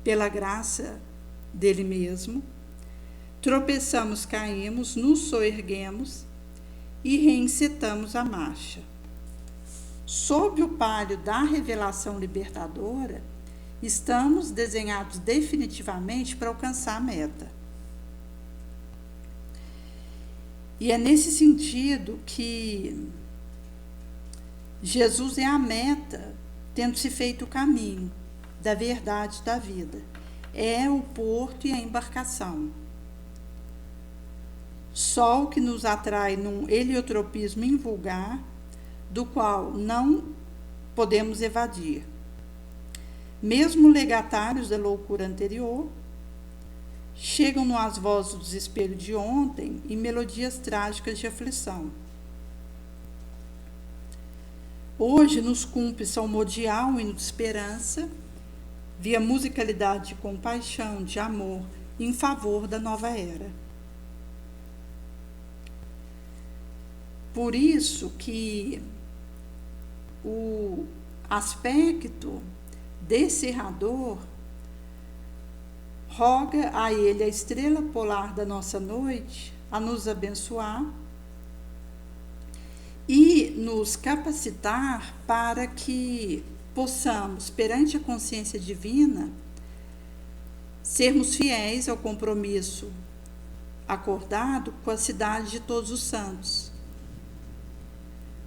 pela graça dele mesmo, tropeçamos, caímos, nos soerguemos e reencetamos a marcha. Sob o palio da revelação libertadora, estamos desenhados definitivamente para alcançar a meta. E é nesse sentido que Jesus é a meta, tendo se feito o caminho da verdade da vida. É o porto e a embarcação. Sol que nos atrai num heliotropismo invulgar, do qual não podemos evadir. Mesmo legatários da loucura anterior, chegam-nos as vozes do desespero de ontem e melodias trágicas de aflição. Hoje nos cumpre salmodiar um hino de esperança, via musicalidade de compaixão, de amor, em favor da nova era. Por isso que o aspecto descerrador roga a ele, a estrela polar da nossa noite, a nos abençoar e nos capacitar para que possamos, perante a consciência divina, sermos fiéis ao compromisso acordado com a cidade de todos os santos,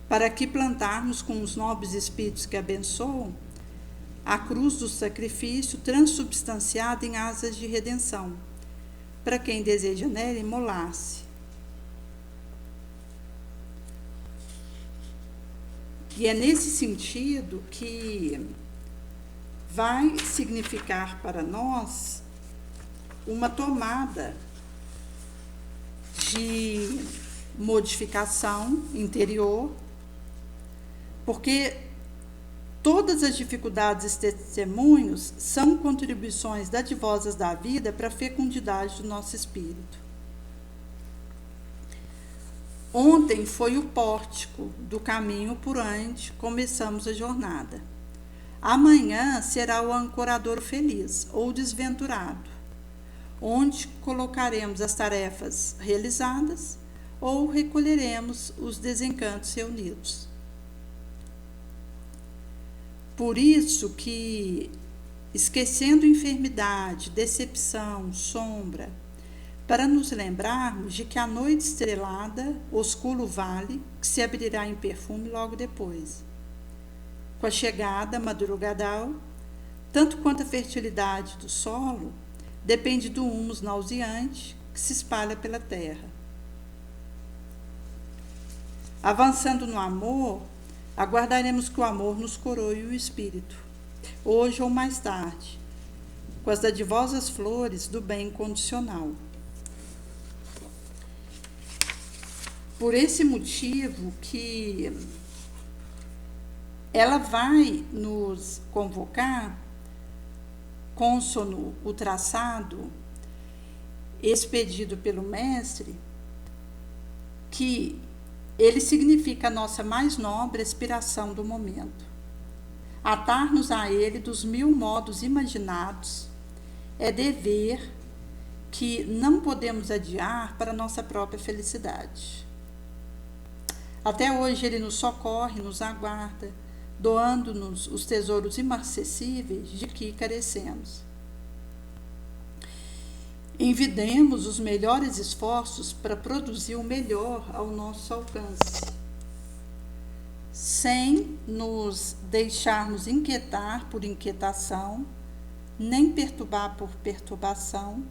para que plantarmos com os nobres espíritos que abençoam a cruz do sacrifício transubstanciada em asas de redenção, para quem deseja nela imolar-se. E é nesse sentido que vai significar para nós uma tomada de modificação interior, porque todas as dificuldades e testemunhos são contribuições dadivosas da vida para a fecundidade do nosso espírito. Ontem foi o pórtico do caminho por onde começamos a jornada. Amanhã será o ancorador feliz ou desventurado, onde colocaremos as tarefas realizadas ou recolheremos os desencantos reunidos. Por isso que, esquecendo enfermidade, decepção, sombra, para nos lembrarmos de que a noite estrelada oscula o vale, que se abrirá em perfume logo depois. Com a chegada madrugadal, tanto quanto a fertilidade do solo, depende do humus nauseante que se espalha pela terra. Avançando no amor, aguardaremos que o amor nos coroe o espírito, hoje ou mais tarde, com as dadivosas flores do bem incondicional. Por esse motivo que ela vai nos convocar, cônsono o traçado expedido pelo mestre, que ele significa a nossa mais nobre aspiração do momento. Atar-nos a ele dos 1000 modos imaginados é dever que não podemos adiar para nossa própria felicidade. Até hoje ele nos socorre, nos aguarda, doando-nos os tesouros inacessíveis de que carecemos. Envidemos os melhores esforços para produzir o melhor ao nosso alcance, sem nos deixarmos inquietar por inquietação, nem perturbar por perturbação,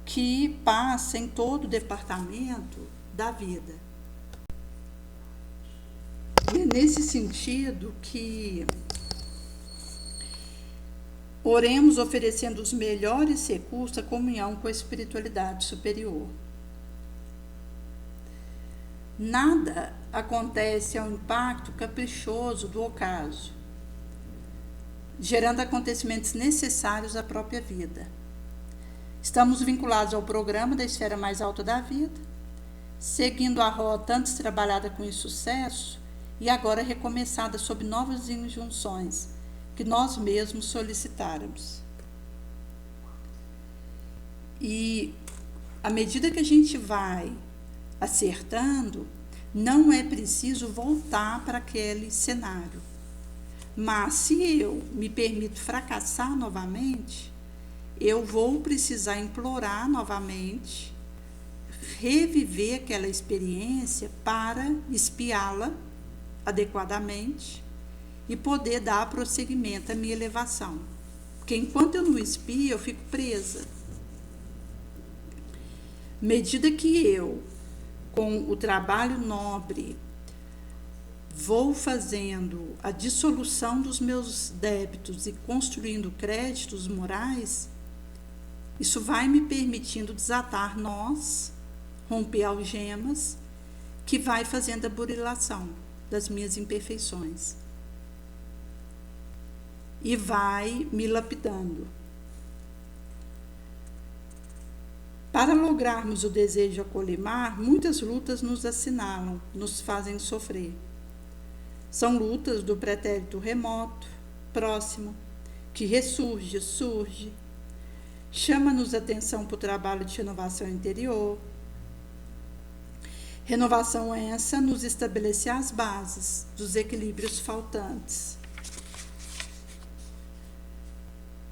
que passa em todo o departamento da vida. E é nesse sentido que oremos oferecendo os melhores recursos à comunhão com a espiritualidade superior. Nada acontece ao impacto caprichoso do ocaso, gerando acontecimentos necessários à própria vida. Estamos vinculados ao programa da esfera mais alta da vida, seguindo a rota antes trabalhada com insucesso e agora recomeçada sob novas injunções que nós mesmos solicitáramos. E à medida que a gente vai acertando, não é preciso voltar para aquele cenário. Mas se eu me permito fracassar novamente, eu vou precisar implorar novamente, reviver aquela experiência para espiá-la adequadamente e poder dar prosseguimento à minha elevação. Porque enquanto eu não espio, eu fico presa. À medida que eu, com o trabalho nobre, vou fazendo a dissolução dos meus débitos e construindo créditos morais, isso vai me permitindo desatar nós, romper algemas, que vai fazendo a burilação das minhas imperfeições. E vai me lapidando. Para lograrmos o desejo a colimar, muitas lutas nos assinalam, nos fazem sofrer. São lutas do pretérito remoto, próximo, que ressurge, surge, chama-nos a atenção para o trabalho de renovação interior. Renovação essa nos estabelecer as bases dos equilíbrios faltantes.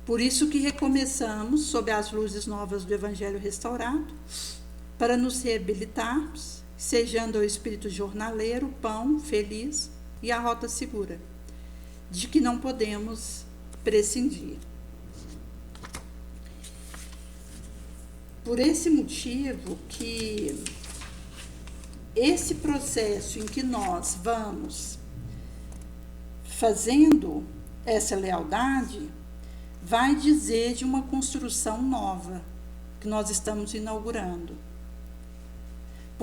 Por isso que recomeçamos sob as luzes novas do Evangelho restaurado, para nos reabilitarmos, sejando o espírito jornaleiro, pão, feliz e a rota segura, de que não podemos prescindir. Por esse motivo que esse processo em que nós vamos fazendo essa lealdade vai dizer de uma construção nova que nós estamos inaugurando.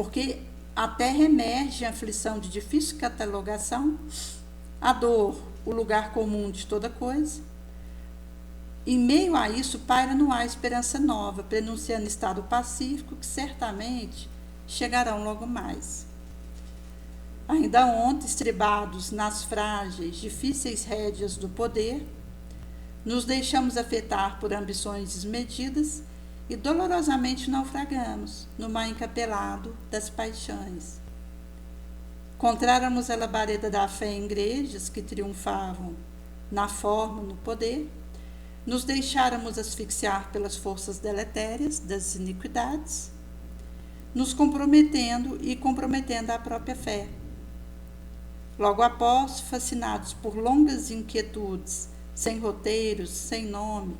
porque a terra emerge em aflição de difícil catalogação, a dor, o lugar comum de toda coisa. Em meio a isso, paira no ar esperança nova, prenunciando estado pacífico que certamente chegarão logo mais. Ainda ontem, estribados nas frágeis, difíceis rédeas do poder, nos deixamos afetar por ambições desmedidas e dolorosamente naufragamos no mar encapelado das paixões. Contráramos a labareda da fé em igrejas que triunfavam na forma, no poder, nos deixáramos asfixiar pelas forças deletérias das iniquidades, nos comprometendo e comprometendo a própria fé. Logo após, fascinados por longas inquietudes, sem roteiros, sem nome,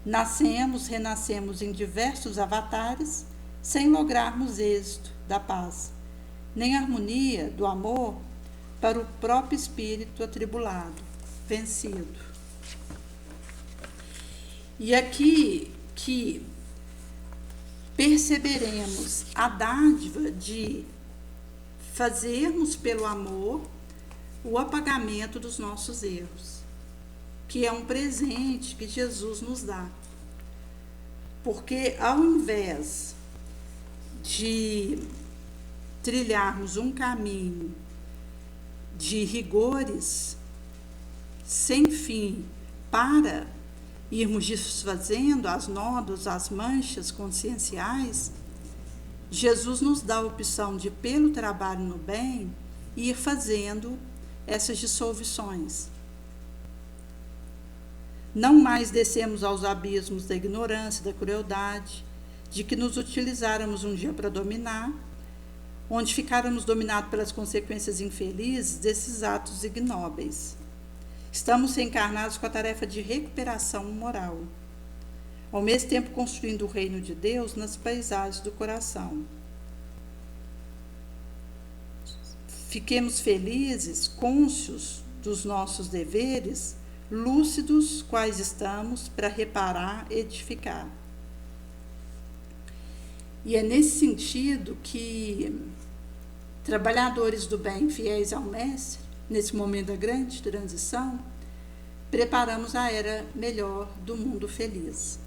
nascemos, renascemos em diversos avatares, sem lograrmos êxito da paz, nem harmonia do amor para o próprio espírito atribulado, vencido. E aqui que perceberemos a dádiva de fazermos pelo amor o apagamento dos nossos erros, que é um presente que Jesus nos dá. Porque ao invés de trilharmos um caminho de rigores sem fim para irmos desfazendo as nódoas, as manchas conscienciais, Jesus nos dá a opção de, pelo trabalho no bem, ir fazendo essas dissoluções. Não mais descemos aos abismos da ignorância, da crueldade, de que nos utilizáramos um dia para dominar, onde ficáramos dominados pelas consequências infelizes desses atos ignóbeis. Estamos encarnados com a tarefa de recuperação moral, ao mesmo tempo construindo o reino de Deus nas paisagens do coração. Fiquemos felizes, cônscios dos nossos deveres, lúcidos quais estamos para reparar e edificar. E é nesse sentido que trabalhadores do bem, fiéis ao Mestre, nesse momento da grande transição, preparamos a era melhor do mundo feliz.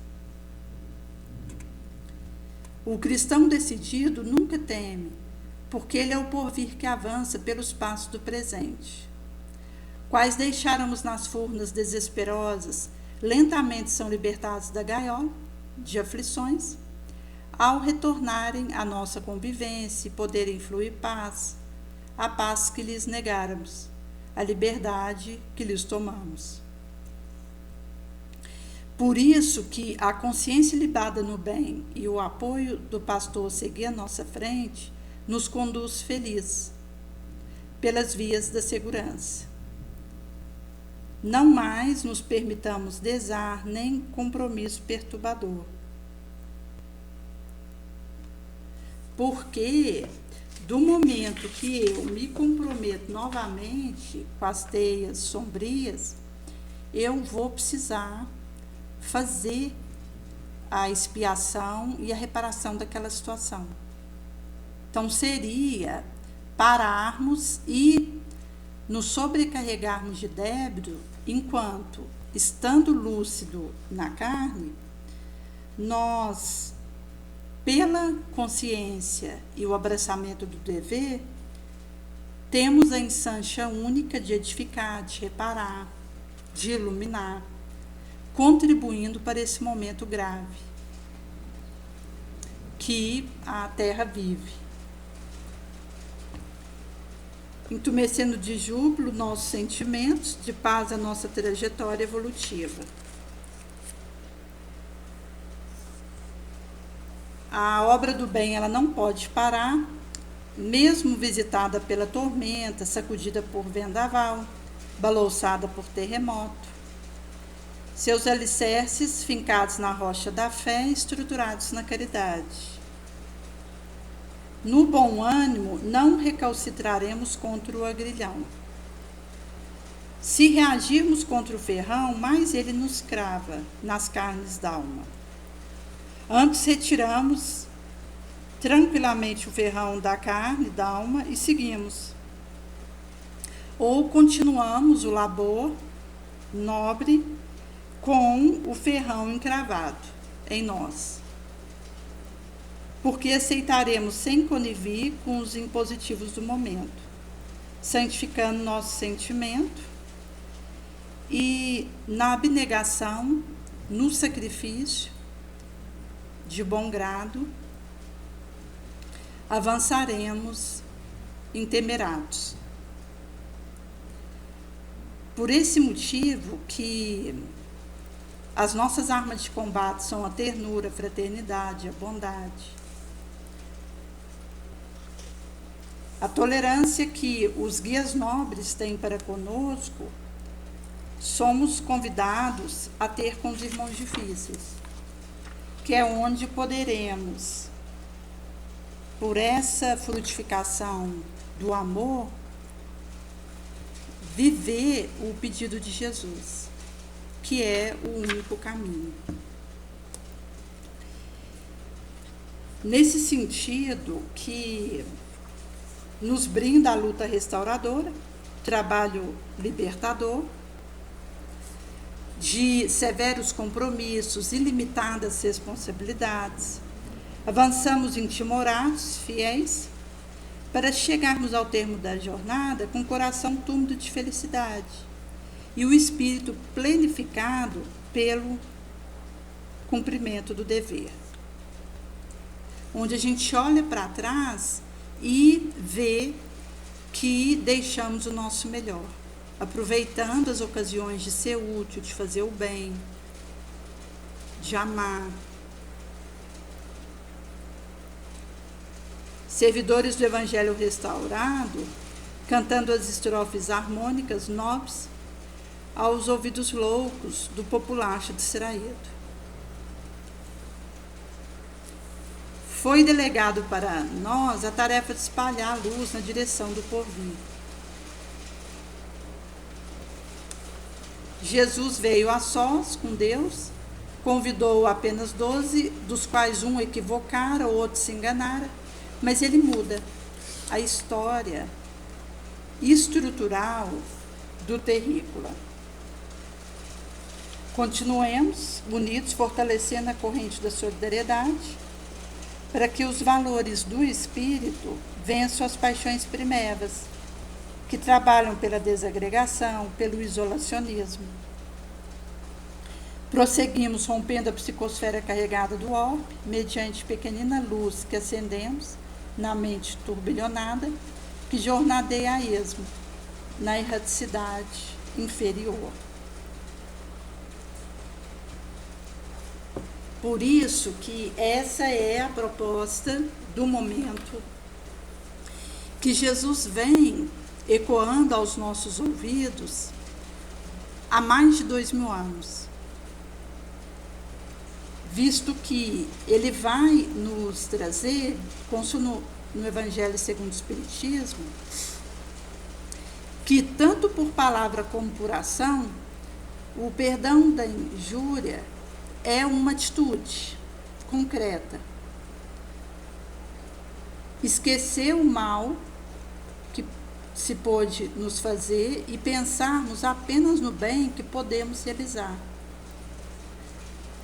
O cristão decidido nunca teme, porque ele é o porvir que avança pelos passos do presente. Quais deixáramos nas furnas desesperosas, lentamente são libertados da gaiola de aflições, ao retornarem à nossa convivência e poderem fluir paz, a paz que lhes negáramos, a liberdade que lhes tomamos. Por isso que a consciência libada no bem e o apoio do pastor seguir à nossa frente nos conduz feliz pelas vias da segurança. Não mais nos permitamos desar nem compromisso perturbador. Porque do momento que eu me comprometo novamente com as teias sombrias, eu vou precisar fazer a expiação e a reparação daquela situação. Então, seria pararmos e nos sobrecarregarmos de débito, enquanto, estando lúcido na carne, nós, pela consciência e o abraçamento do dever, temos a ensancha única de edificar, de reparar, de iluminar, contribuindo para esse momento grave que a Terra vive. Entumecendo de júbilo nossos sentimentos, de paz a nossa trajetória evolutiva. A obra do bem, ela não pode parar, mesmo visitada pela tormenta, sacudida por vendaval, balouçada por terremoto. Seus alicerces fincados na rocha da fé, estruturados na caridade. No bom ânimo, não recalcitraremos contra o agrilhão. Se reagirmos contra o ferrão, mais ele nos crava nas carnes da alma. Antes tranquilamente o ferrão da carne, da alma, e seguimos. Ou continuamos o labor nobre com o ferrão encravado em nós, porque aceitaremos sem conivir com os impositivos do momento, santificando nosso sentimento e na abnegação, no sacrifício de bom grado, avançaremos intemerados. Por esse motivo que as nossas armas de combate são a ternura, a fraternidade, a bondade, a tolerância que os guias nobres têm para conosco, somos convidados a ter com os irmãos difíceis, que é onde poderemos, por essa frutificação do amor, viver o pedido de Jesus, que é o único caminho. Nesse sentido que nos brinda a luta restauradora, trabalho libertador, de severos compromissos, ilimitadas responsabilidades, avançamos intimorados, fiéis, para chegarmos ao termo da jornada com o coração túmido de felicidade e o espírito plenificado pelo cumprimento do dever. Onde a gente olha para trás e vê que deixamos o nosso melhor, aproveitando as ocasiões de ser útil, de fazer o bem, de amar. Servidores do Evangelho restaurado, cantando as estrofes harmônicas nobres aos ouvidos loucos do populacho distraído. Foi delegado para nós a tarefa de espalhar a luz na direção do porvir. Jesus veio a sós com Deus, convidou apenas 12, dos quais um equivocara, o outro se enganara, mas ele muda a história estrutural do terrícola. Continuemos unidos, fortalecendo a corrente da solidariedade, para que os valores do espírito vençam as paixões primevas, que trabalham pela desagregação, pelo isolacionismo. Prosseguimos rompendo a psicosfera carregada do orbe, mediante pequenina luz que acendemos na mente turbilhonada, que jornadeia a esmo, na erraticidade inferior. Por isso que essa é a proposta do momento que Jesus vem ecoando aos nossos ouvidos há mais de 2000 anos. Visto que ele vai nos trazer, consta no Evangelho segundo o Espiritismo, que tanto por palavra como por ação, o perdão da injúria é uma atitude concreta. Esquecer o mal que se pôde nos fazer e pensarmos apenas no bem que podemos realizar.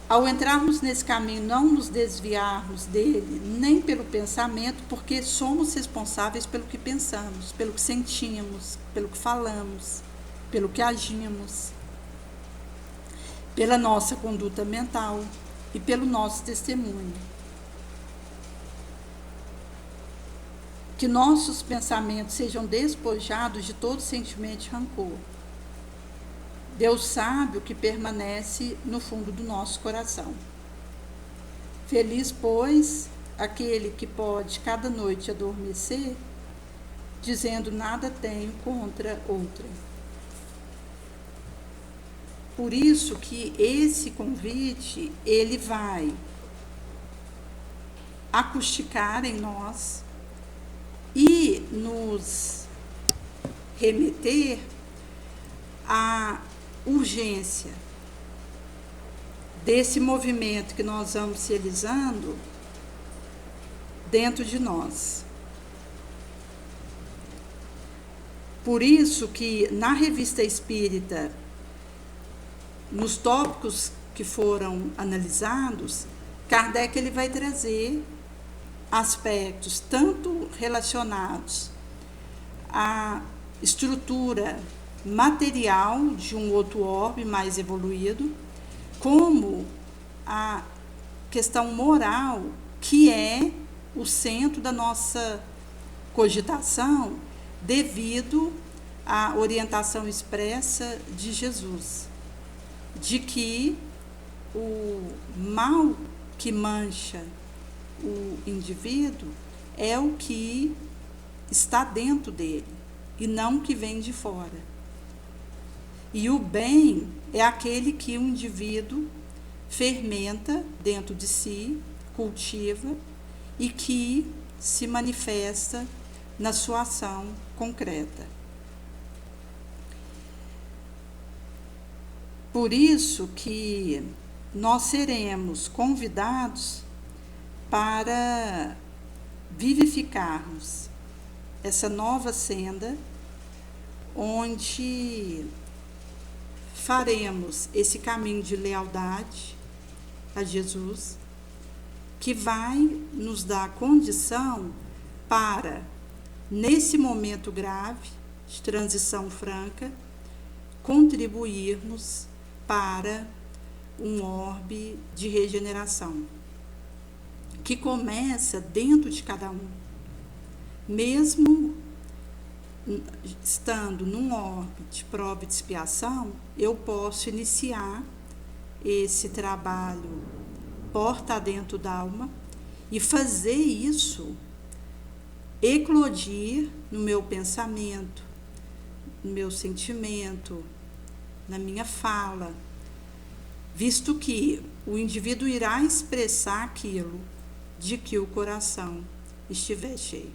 Ao entrarmos nesse caminho, não nos desviarmos dele, nem pelo pensamento, porque somos responsáveis pelo que pensamos, pelo que sentimos, pelo que falamos, pelo que agimos, pela nossa conduta mental e pelo nosso testemunho. Que nossos pensamentos sejam despojados de todo sentimento de rancor. Deus sabe o que permanece no fundo do nosso coração. Feliz, pois, aquele que pode cada noite adormecer, dizendo nada tenho contra outra. Por isso que esse convite, ele vai acusticar em nós e nos remeter à urgência desse movimento que nós vamos realizando dentro de nós. Por isso que na Revista Espírita, nos tópicos que foram analisados, Kardec ele vai trazer aspectos tanto relacionados à estrutura material de um outro orbe mais evoluído, como a questão moral, que é o centro da nossa cogitação, devido à orientação expressa de Jesus, de que o mal que mancha o indivíduo é o que está dentro dele, e não o que vem de fora. E o bem é aquele que o indivíduo fermenta dentro de si, cultiva, e que se manifesta na sua ação concreta. Por isso que nós seremos convidados para vivificarmos essa nova senda, onde faremos esse caminho de lealdade a Jesus, que vai nos dar condição para, nesse momento grave de transição franca, contribuirmos para um orbe de regeneração, que começa dentro de cada um. Mesmo estando num orbe de prova e de expiação, eu posso iniciar esse trabalho porta dentro da alma e fazer isso eclodir no meu pensamento, no meu sentimento, na minha fala, visto que o indivíduo irá expressar aquilo de que o coração estiver cheio.